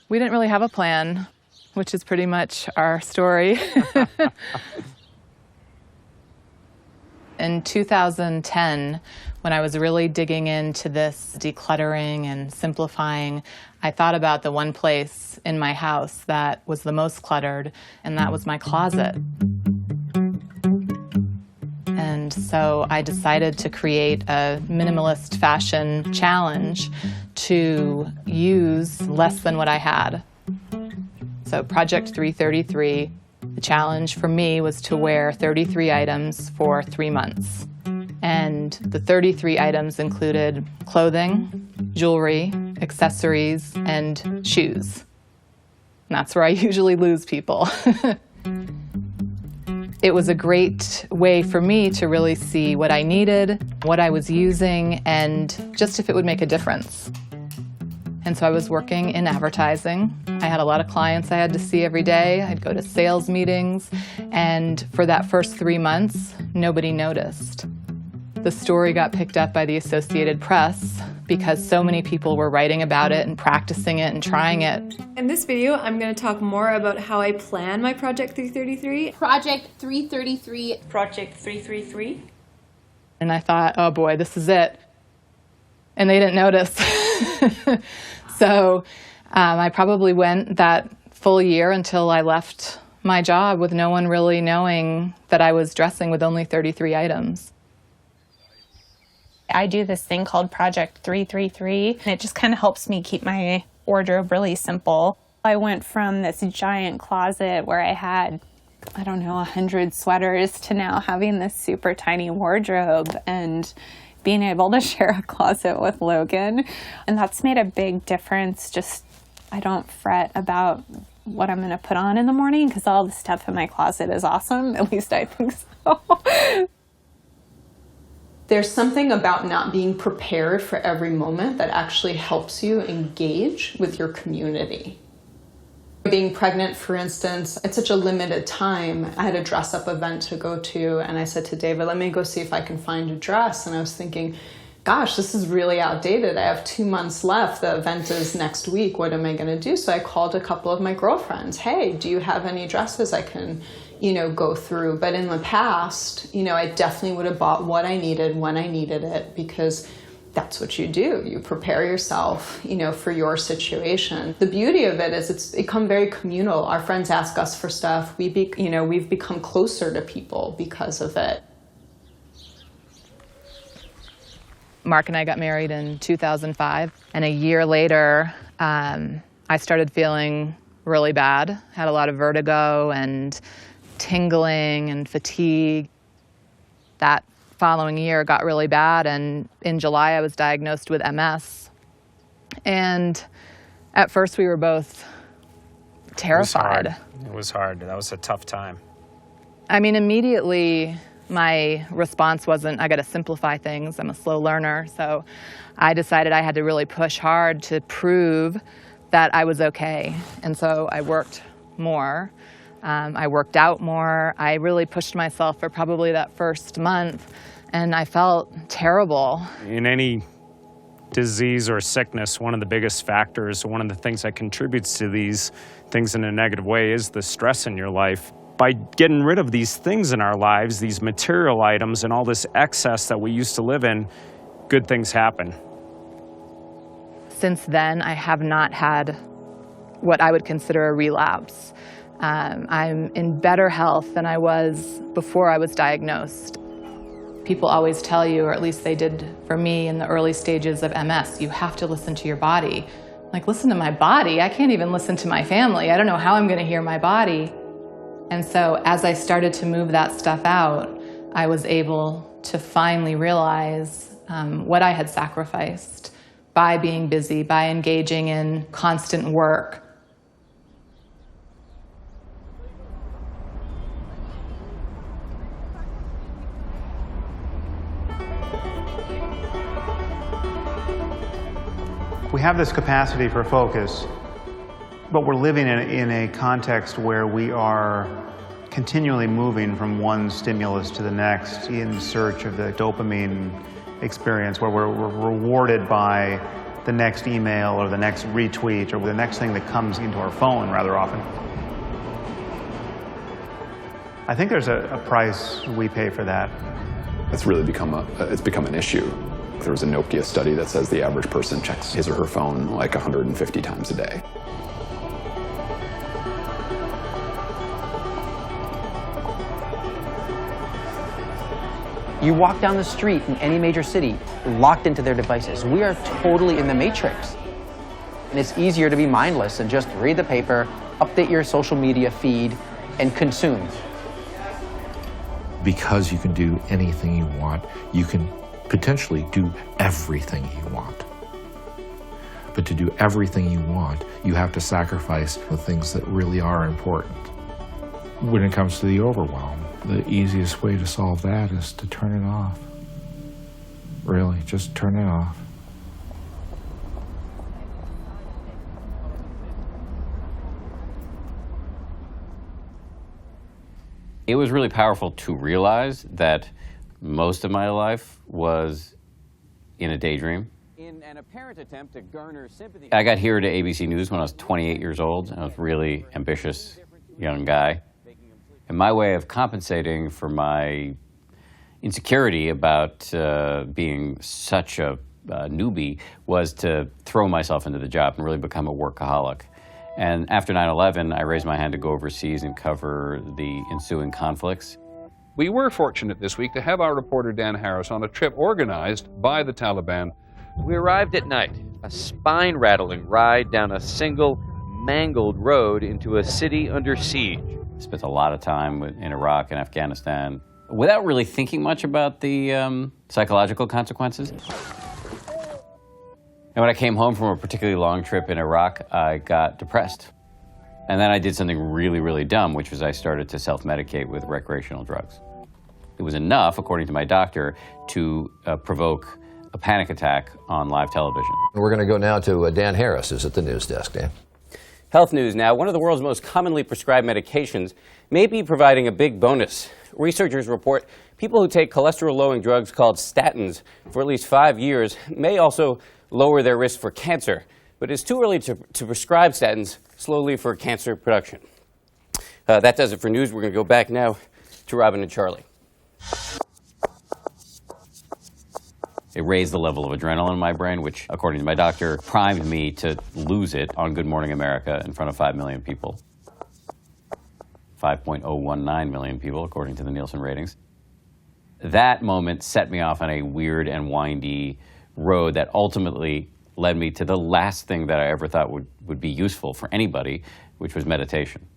We didn't really have a plan, which is pretty much our story. In 2010, when I was really digging into this decluttering and simplifying, I thought about the one place in my house that was the most cluttered, and that was my closet. And so I decided to create a minimalist fashion challenge to use less than what I had. So Project 333, the challenge for me was to wear 33 items for 3 months. And the 33 items included clothing, jewelry, accessories, and shoes. And that's where I usually lose people. It was a great way for me to really see what I needed, what I was using, and just if it would make a difference. And so I was working in advertising. I had a lot of clients I had to see every day. I'd go to sales meetings, and for that first 3 months, nobody noticed. The story got picked up by the Associated Press because so many people were writing about it and practicing it and trying it. In this video, I'm going to talk more about how I plan my Project 333. Project 333. Project 333. And I thought, oh boy, this is it. And they didn't notice. So I probably went that full year until I left my job with no one really knowing that I was dressing with only 33 items. I do this thing called Project 333, and it just kind of helps me keep my wardrobe really simple. I went from this giant closet where I had, 100 sweaters to now having this super tiny wardrobe, and being able to share a closet with Logan. And that's made a big difference. Just, I don't fret about what I'm going to put on in the morning because all the stuff in my closet is awesome. At least I think so. There's something about not being prepared for every moment that actually helps you engage with your community. Being pregnant, for instance, it's such a limited time. I had a dress-up event to go to, and I said to David, let me go see if I can find a dress. And I was thinking, gosh, this is really outdated. I have 2 months left. The event is next week. What am I going to do? So I called a couple of my girlfriends. Hey, do you have any dresses I can, go through? But in the past, I definitely would have bought what I needed when I needed it, because that's what you do. You prepare yourself, for your situation. The beauty of it is it's become very communal. Our friends ask us for stuff. We've become closer to people because of it. Mark and I got married in 2005, and a year later, I started feeling really bad. Had a lot of vertigo and tingling and fatigue. That following year got really bad, and in July I was diagnosed with MS. And at first we were both terrified. It was hard. That was a tough time. I mean, immediately my response wasn't, I got to simplify things. I'm a slow learner. So I decided I had to really push hard to prove that I was okay. And so I worked more. I worked out more. I really pushed myself for probably that first month, and I felt terrible. In any disease or sickness, one of the biggest factors, one of the things that contributes to these things in a negative way is the stress in your life. By getting rid of these things in our lives, these material items and all this excess that we used to live in, good things happen. Since then, I have not had what I would consider a relapse. I'm in better health than I was before I was diagnosed. People always tell you, or at least they did for me in the early stages of MS, you have to listen to your body. Like, listen to my body? I can't even listen to my family. I don't know how I'm going to hear my body. And so as I started to move that stuff out, I was able to finally realize what I had sacrificed by being busy, by engaging in constant work. We have this capacity for focus, but we're living in a context where we are continually moving from one stimulus to the next in search of the dopamine experience, where we're rewarded by the next email or the next retweet or the next thing that comes into our phone rather often. I think there's a price we pay for that. It's really become an issue. There was a Nokia study that says the average person checks his or her phone like 150 times a day. You walk down the street in any major city, locked into their devices. We are totally in the matrix. And it's easier to be mindless and just read the paper, update your social media feed, and consume. Because you can do anything you want, you can potentially do everything you want. But to do everything you want, you have to sacrifice the things that really are important. When it comes to the overwhelm, the easiest way to solve that is to turn it off. Really, just turn it off. It was really powerful to realize that most of my life was in a daydream. In an apparent attempt to garner sympathy. I got here to ABC News when I was 28 years old. I was a really ambitious young guy. And my way of compensating for my insecurity about being such a newbie was to throw myself into the job and really become a workaholic. And after 9/11, I raised my hand to go overseas and cover the ensuing conflicts. We were fortunate this week to have our reporter Dan Harris on a trip organized by the Taliban. We arrived at night, a spine-rattling ride down a single, mangled road into a city under siege. Spent a lot of time in Iraq and Afghanistan, without really thinking much about the psychological consequences. And when I came home from a particularly long trip in Iraq, I got depressed. And then I did something really, really dumb, which was I started to self-medicate with recreational drugs. It was enough, according to my doctor, to provoke a panic attack on live television. We're going to go now to Dan Harris, who's at the news desk. Dan. Health news now. One of the world's most commonly prescribed medications may be providing a big bonus. Researchers report people who take cholesterol-lowering drugs called statins for at least 5 years may also lower their risk for cancer. But it's too early to prescribe statins slowly for cancer production. That does it for news. We're going to go back now to Robin and Charlie. It raised the level of adrenaline in my brain, which, according to my doctor, primed me to lose it on Good Morning America in front of 5 million people. 5.019 million people, according to the Nielsen ratings. That moment set me off on a weird and windy road that ultimately led me to the last thing that I ever thought would be useful for anybody, which was meditation.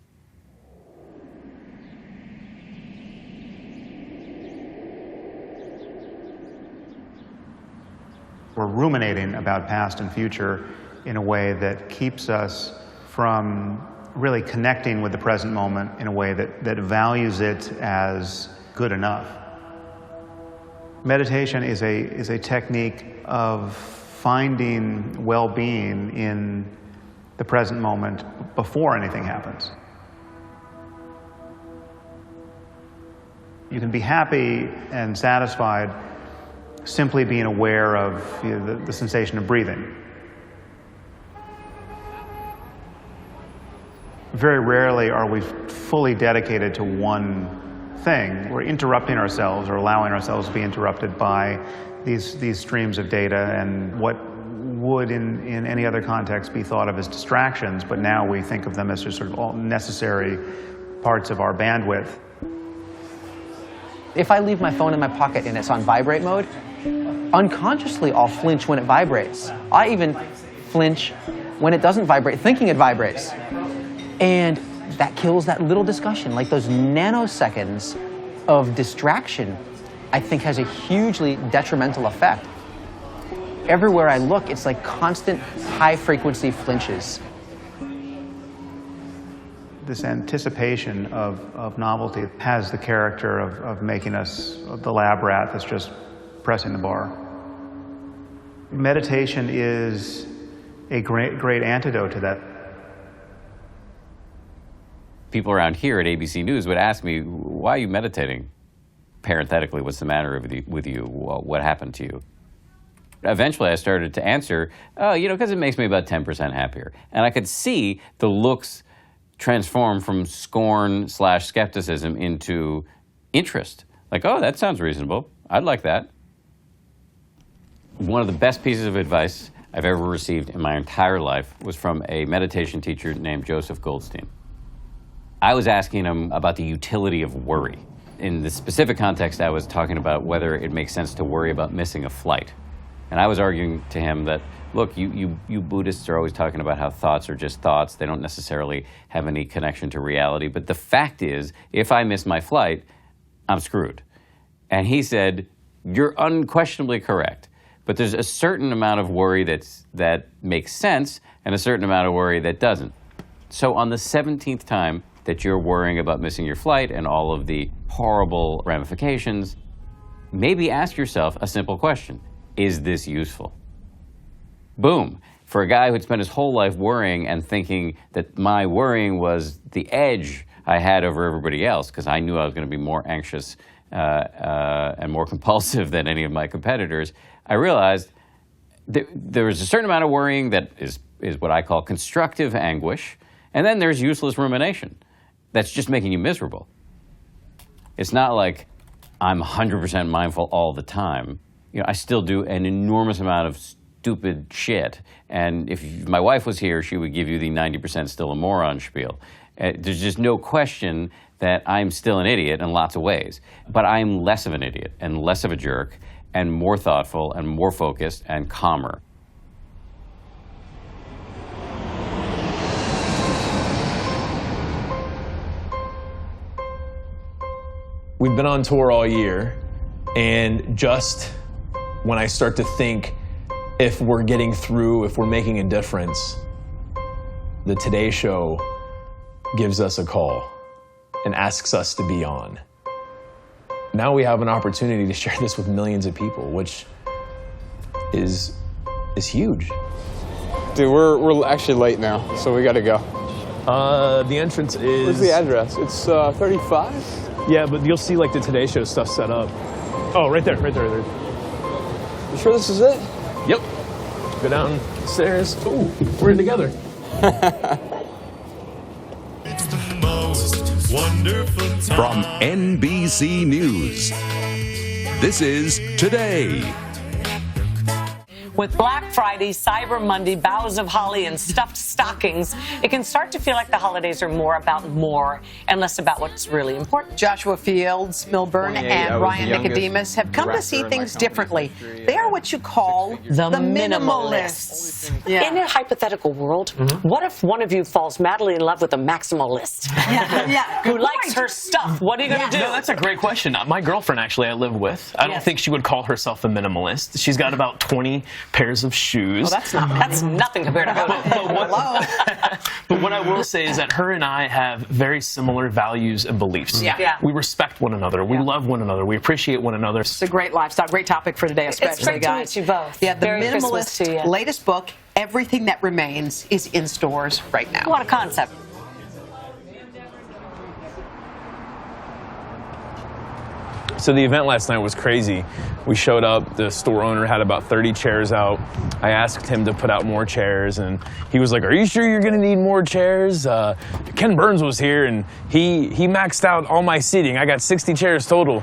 We're ruminating about past and future in a way that keeps us from really connecting with the present moment in a way that values it as good enough. Meditation is a technique of finding well-being in the present moment before anything happens. You can be happy and satisfied simply being aware of the sensation of breathing. Very rarely are we fully dedicated to one thing. We're interrupting ourselves or allowing ourselves to be interrupted by these streams of data and what would in any other context be thought of as distractions, but now we think of them as just sort of all necessary parts of our bandwidth. If I leave my phone in my pocket and it's on vibrate mode, unconsciously I'll flinch when it vibrates. I even flinch when it doesn't vibrate, thinking it vibrates. And that kills that little discussion. Like those nanoseconds of distraction, I think has a hugely detrimental effect. Everywhere I look, it's like constant high-frequency flinches. This anticipation of novelty has the character of making us the lab rat that's just pressing the bar. Meditation is a great antidote to that. People around here at ABC News would ask me, why are you meditating? Parenthetically, what's the matter with you? What happened to you? Eventually, I started to answer, oh, because it makes me about 10% happier. And I could see the looks transform from scorn/skepticism into interest. Like, oh, that sounds reasonable. I'd like that. One of the best pieces of advice I've ever received in my entire life was from a meditation teacher named Joseph Goldstein. I was asking him about the utility of worry. In the specific context, I was talking about whether it makes sense to worry about missing a flight. And I was arguing to him that, look, you Buddhists are always talking about how thoughts are just thoughts. They don't necessarily have any connection to reality. But the fact is, if I miss my flight, I'm screwed. And he said, you're unquestionably correct. But there's a certain amount of worry that makes sense and a certain amount of worry that doesn't. So on the 17th time that you're worrying about missing your flight and all of the horrible ramifications, maybe ask yourself a simple question. Is this useful? Boom. For a guy who'd spent his whole life worrying and thinking that my worrying was the edge I had over everybody else, because I knew I was going to be more anxious and more compulsive than any of my competitors, I realized there was a certain amount of worrying that is what I call constructive anguish, and then there's useless rumination. That's just making you miserable. It's not like I'm 100% mindful all the time. I still do an enormous amount of stupid shit. And if my wife was here, she would give you the 90% still a moron spiel. There's just no question that I'm still an idiot in lots of ways. But I'm less of an idiot and less of a jerk and more thoughtful and more focused and calmer. we've been on tour all year, and just when I start to think if we're getting through, if we're making a difference, the Today Show gives us a call and asks us to be on. Now we have an opportunity to share this with millions of people, which is huge. Dude, we're actually late now, so we gotta go. The entrance is... Where's the address? It's 35? Yeah, but you'll see like the Today Show stuff set up. Oh, right there, right there, right there. You sure this is it? Yep. Go downstairs. Ooh, we're in together. From NBC News, this is Today. With Black Friday, Cyber Monday, boughs of holly, and stuffed stockings, it can start to feel like the holidays are more about more and less about what's really important. Joshua Milburn and Ryan Nicodemus have come to see things differently. They are what you call the minimalists. Yeah. In a hypothetical world, what if one of you falls madly in love with a maximalist who likes her stuff? What are you going to do? No, that's a great question. My girlfriend, actually, I live with, I don't think she would call herself a minimalist. She's got about 20 pairs of shoes. Well, that's nothing compared to her. But what I will say is that her and I have very similar values and beliefs. Yeah. We respect one another. We love one another. We appreciate one another. It's a great lifestyle, great topic for today, especially, it's great guys. to meet you both. Yeah, the Merry Christmas Minimalist to you. latest book, Everything That Remains, is in stores right now. What a concept. So the event last night was crazy. We showed up, the store owner had about 30 chairs out. I asked him to put out more chairs, and he was like, "Are you sure you're gonna need more chairs?" Ken Burns was here, and he maxed out all my seating. I got 60 chairs total.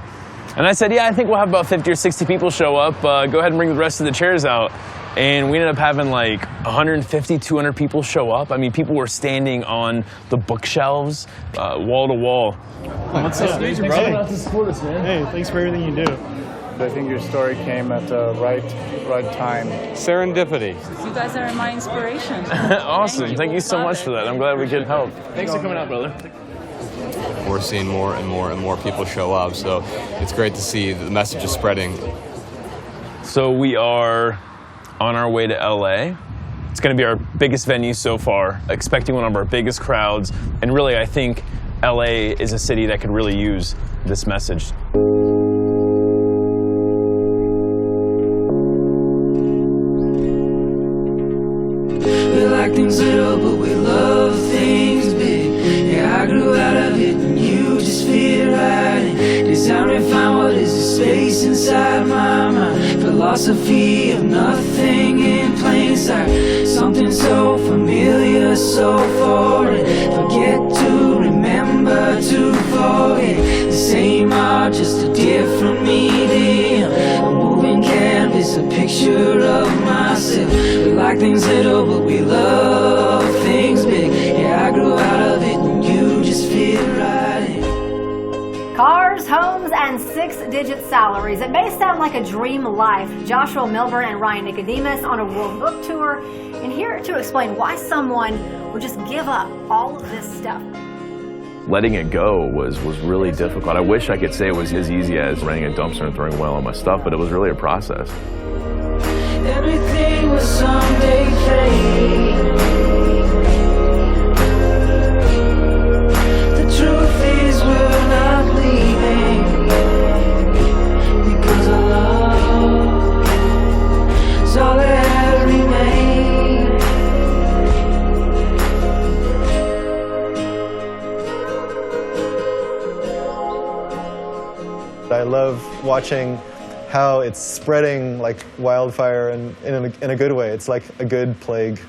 And I said, "Yeah, I think we'll have about 50 or 60 people show up. Go ahead and bring the rest of the chairs out." And we ended up having like 150, 200 people show up. I mean, people were standing on the bookshelves, wall to wall. What's up? Thanks for coming out to support us, man. Hey, thanks for everything you do. I think your story came at the right time. Serendipity. You guys are my inspiration. Awesome. Thank you so much for that. I'm glad we could help. Thanks for coming out, brother. We're seeing more and more and more people show up, so it's great to see the message is spreading. So we are on our way to LA. It's going to be our biggest venue so far, expecting one of our biggest crowds, and really I think LA is a city that could really use this message. We like things little, but we love things big. Yeah, I grew out of it, and you just fit right in. Design and find what is the space inside my mind. Philosophy of nothing in plain sight. Something so familiar, so foreign. Forget to remember to forget. The same art, just a different medium. A moving canvas, a picture of myself. We like things little, but we love things big. Yeah, I grew out of it, and you just fit right in. Cars, homes, and six-digit salaries. It may sound like a dream life. Joshua Milburn and Ryan Nicodemus on a world book tour, and here to explain why someone would just give up all of this stuff. Letting it go was really difficult. I wish I could say it was as easy as renting a dumpster and throwing away all my stuff, but it was really a process. Everything will someday fade. The truth is we're not leaving, because our love is all that remains. I love watching how it's spreading like wildfire and in a good way. It's like a good plague.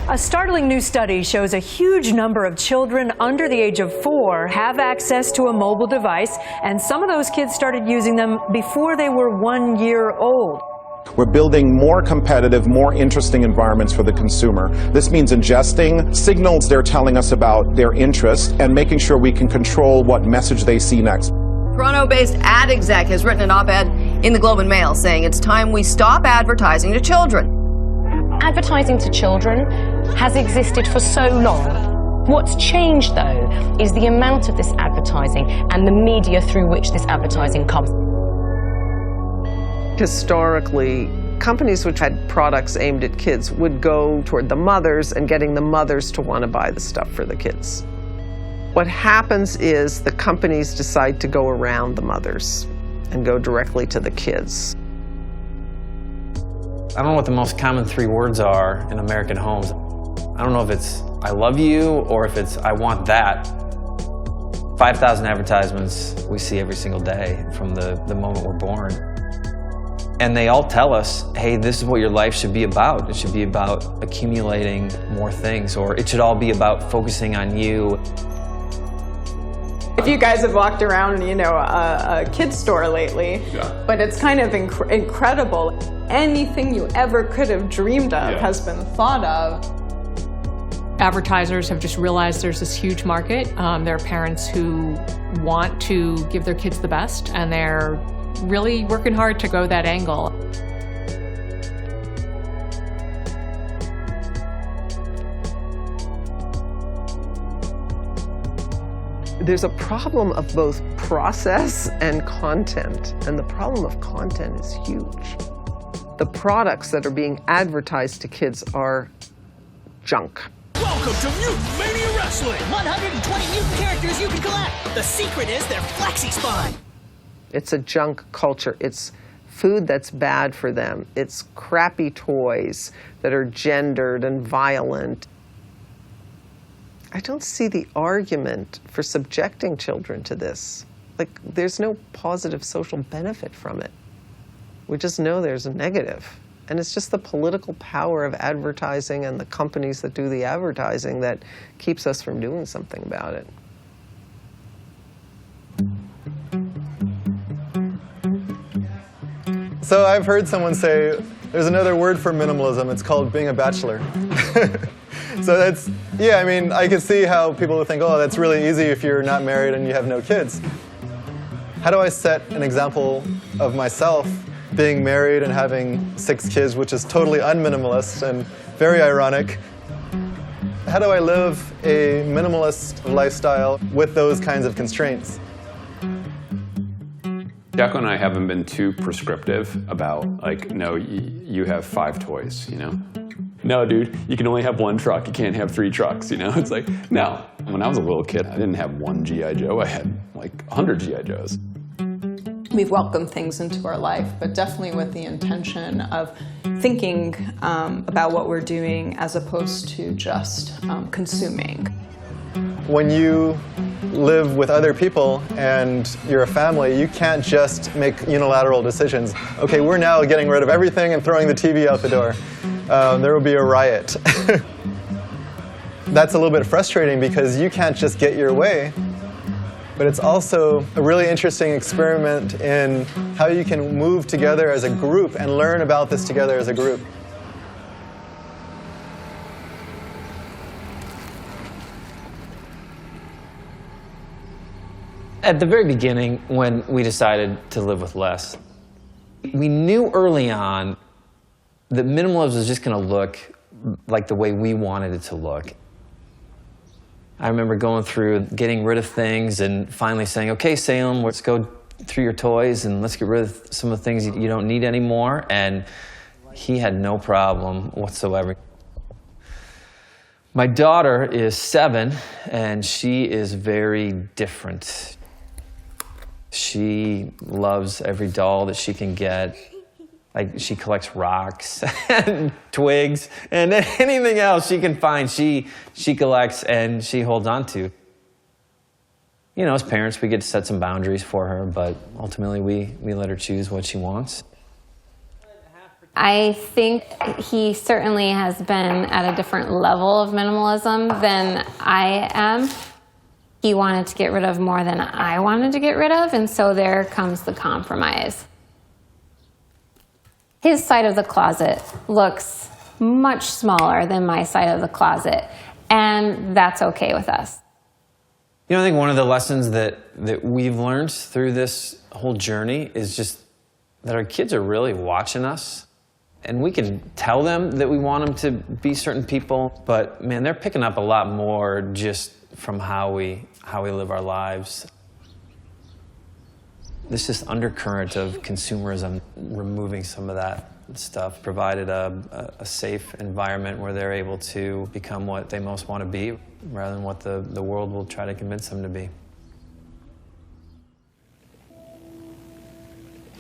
A startling new study shows a huge number of children under the age of 4 have access to a mobile device, and some of those kids started using them before they were 1 year old. We're building more competitive, more interesting environments for the consumer. This means ingesting signals they're telling us about their interest and making sure we can control what message they see next. Toronto-based ad exec has written an op-ed in the Globe and Mail saying it's time we stop advertising to children. Advertising to children has existed for so long. What's changed, though, is the amount of this advertising and the media through which this advertising comes. Historically, companies which had products aimed at kids would go toward the mothers and getting the mothers to want to buy the stuff for the kids. What happens is the companies decide to go around the mothers and go directly to the kids. I don't know what the most common 3 words are in American homes. I don't know if it's I love you or if it's I want that. 5,000 advertisements we see every single day from the moment we're born. And they all tell us, hey, this is what your life should be about. It should be about accumulating more things, or it should all be about focusing on you. If you guys have walked around, a kid's store lately, but it's kind of incredible. Anything you ever could have dreamed of has been thought of. Advertisers have just realized there's this huge market. There are parents who want to give their kids the best, and they're really working hard to go that angle. There's a problem of both process and content, and the problem of content is huge. The products that are being advertised to kids are junk. Welcome to Mutant Mania Wrestling! 120 mutant characters you can collect! The secret is their flexi spine! It's a junk culture. It's food that's bad for them. It's crappy toys that are gendered and violent. I don't see the argument for subjecting children to this. Like, there's no positive social benefit from it. We just know there's a negative. And it's just the political power of advertising and the companies that do the advertising that keeps us from doing something about it. So I've heard someone say, there's another word for minimalism, it's called being a bachelor. So that's, yeah, I mean, I can see how people would think, oh, that's really easy if you're not married and you have no kids. How do I set an example of myself being married and having 6 kids, which is totally unminimalist and very ironic? How do I live a minimalist lifestyle with those kinds of constraints? Jacko and I haven't been too prescriptive about, like, no, you have 5 toys, you know? No, dude, you can only have 1 truck. You can't have 3 trucks, you know? It's like, no. When I was a little kid, I didn't have 1 G.I. Joe. I had, like, 100 G.I. Joes. We've welcomed things into our life, but definitely with the intention of thinking about what we're doing as opposed to just consuming. When you live with other people and you're a family, you can't just make unilateral decisions. Okay, we're now getting rid of everything and throwing the TV out the door. There will be a riot. That's a little bit frustrating because you can't just get your way. But it's also a really interesting experiment in how you can move together as a group and learn about this together as a group. At the very beginning, when we decided to live with less, we knew early on that minimalism was just going to look like the way we wanted it to look. I remember going through getting rid of things and finally saying, okay, Salem, let's go through your toys and let's get rid of some of the things you don't need anymore. And he had no problem whatsoever. My daughter is 7, and she is very different. She loves every doll that she can get. Like, she collects rocks and twigs and anything else she can find, she collects and she holds on to. You know, as parents, we get to set some boundaries for her, but ultimately we let her choose what she wants. I think he certainly has been at a different level of minimalism than I am. He wanted to get rid of more than I wanted to get rid of, and so there comes the compromise. His side of the closet looks much smaller than my side of the closet, and that's okay with us. You know, I think one of the lessons that we've learned through this whole journey is just that our kids are really watching us. And we can tell them that we want them to be certain people, but man, they're picking up a lot more just from how we live our lives. This just undercurrent of consumerism, removing some of that stuff, provided a safe environment where they're able to become what they most want to be, rather than what the world will try to convince them to be.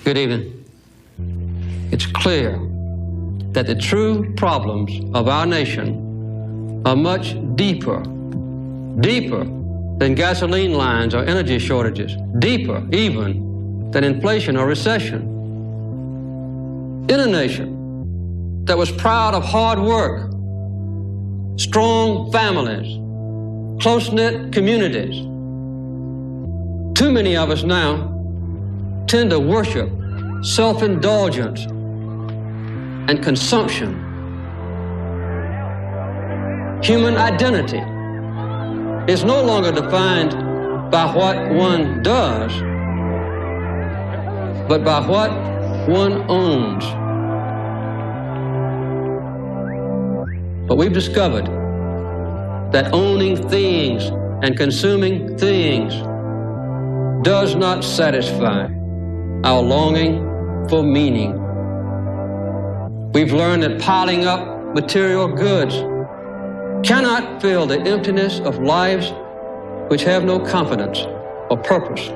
Good evening. It's clear that the true problems of our nation are much deeper than gasoline lines or energy shortages, deeper even than inflation or recession. In a nation that was proud of hard work, strong families, close-knit communities, too many of us now tend to worship self-indulgence and consumption. Human identity is no longer defined by what one does, but by what one owns. But we've discovered that owning things and consuming things does not satisfy our longing for meaning. We've learned that piling up material goods cannot fill the emptiness of lives which have no confidence or purpose.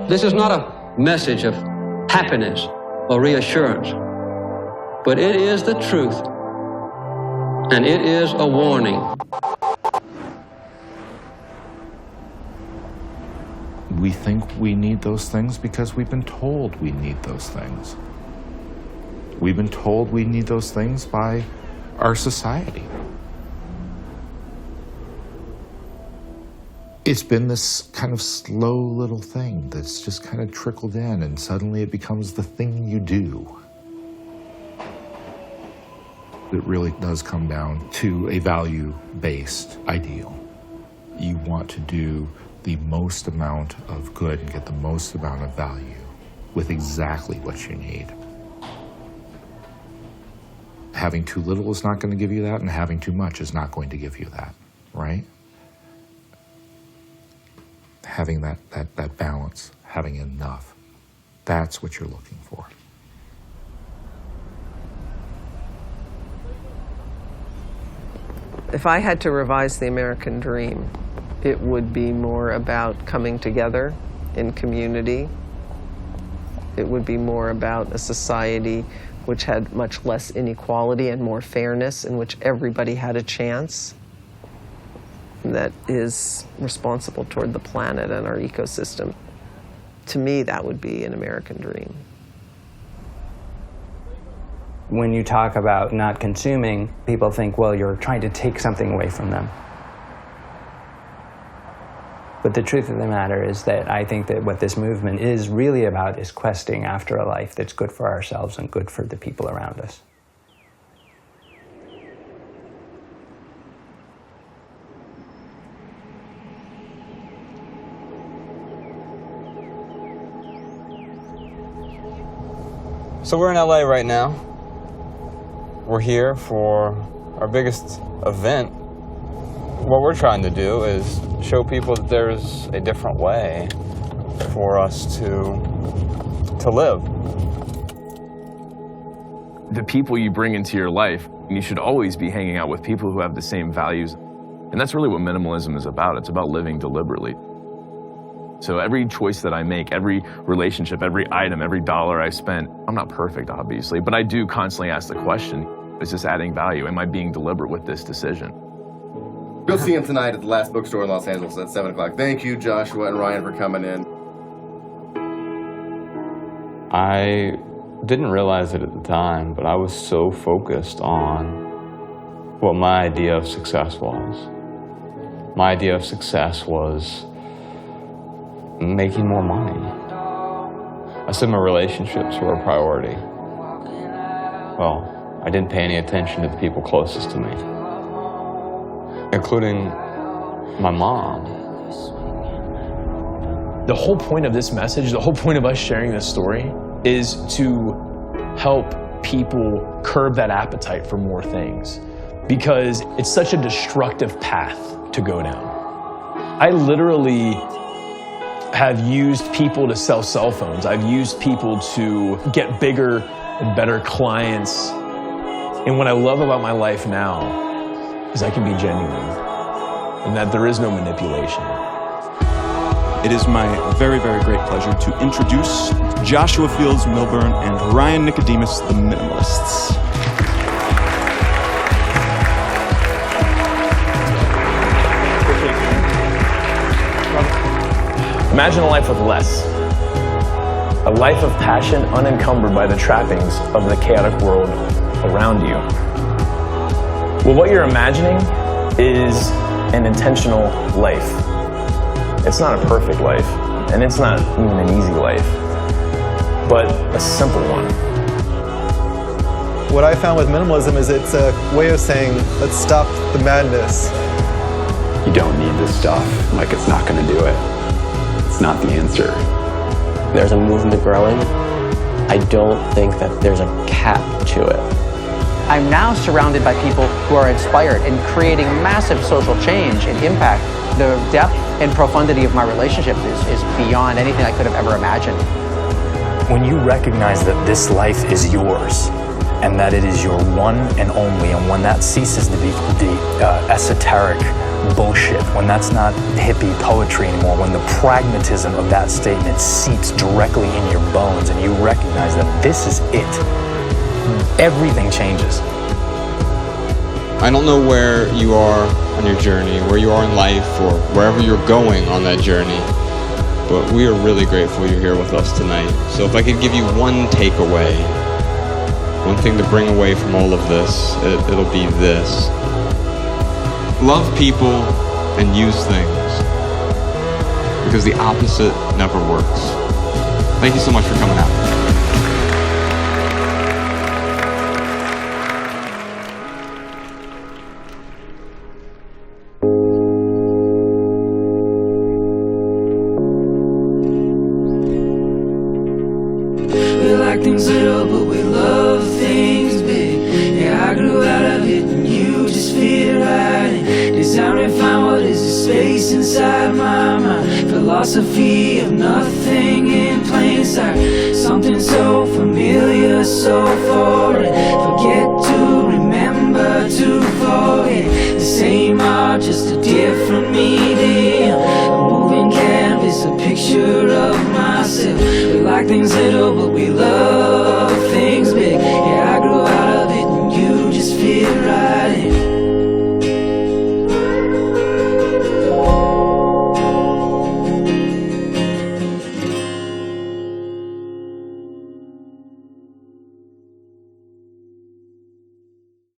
This is not a message of happiness or reassurance, but it is the truth, and it is a warning. We think we need those things because we've been told we need those things. We've been told we need those things by our society. It's been this kind of slow little thing that's just kind of trickled in, and suddenly it becomes the thing you do. It really does come down to a value-based ideal. You want to do the most amount of good and get the most amount of value with exactly what you need. Having too little is not going to give you that, and having too much is not going to give you that, right? Having that balance, having enough, that's what you're looking for. If I had to revise the American dream, it would be more about coming together in community. It would be more about a society which had much less inequality and more fairness, in which everybody had a chance, that is responsible toward the planet and our ecosystem. To me, that would be an American dream. When you talk about not consuming, people think, well, you're trying to take something away from them. But the truth of the matter is that I think that what this movement is really about is questing after a life that's good for ourselves and good for the people around us. So we're in LA right now. We're here for our biggest event. What we're trying to do is show people that there's a different way for us to live. The people you bring into your life, you should always be hanging out with people who have the same values. And that's really what minimalism is about. It's about living deliberately. So every choice that I make, every relationship, every item, every dollar I spend, I'm not perfect, obviously, but I do constantly ask the question, is this adding value? Am I being deliberate with this decision? Go see him tonight at the last bookstore in Los Angeles at 7 o'clock. Thank you, Joshua and Ryan, for coming in. I didn't realize it at the time, but I was so focused on what my idea of success was. My idea of success was making more money. I said my relationships were a priority. Well, I didn't pay any attention to the people closest to me, including my mom. The whole point of this message, the whole point of us sharing this story, is to help people curb that appetite for more things, because it's such a destructive path to go down. I literally have used people to sell cell phones. I've used people to get bigger and better clients. And what I love about my life now is I can be genuine and that there is no manipulation. It is my very, very great pleasure to introduce Joshua Milburn and Ryan Nicodemus, the Minimalists. Imagine a life with less. A life of passion unencumbered by the trappings of the chaotic world around you. Well, what you're imagining is an intentional life. It's not a perfect life, and it's not even an easy life, but a simple one. What I found with minimalism is it's a way of saying, let's stop the madness. You don't need this stuff, like it's not gonna do it. It's not the answer. There's a movement growing. I don't think that there's a cap to it. I'm now surrounded by people who are inspired and creating massive social change and impact. The depth and profundity of my relationship is beyond anything I could have ever imagined. When you recognize that this life is yours and that it is your one and only, and when that ceases to be the esoteric bullshit, when that's not hippie poetry anymore, when the pragmatism of that statement seeps directly in your bones and you recognize that this is it, everything changes. I don't know where you are on your journey, where you are in life, or wherever you're going on that journey, but we are really grateful you're here with us tonight. So if I could give you one takeaway, one thing to bring away from all of this, it'll be this. Love people and use things, because the opposite never works. Thank you so much for coming out. Things little, but we love things big. Yeah, I grew out of it and you just fit right in. Design and find what is the space inside my mind. Philosophy of nothing in plain sight. Something so familiar, so foreign. Forget to remember to forget. The same art, just a different medium. A moving canvas, a picture of myself. We like things little, but we love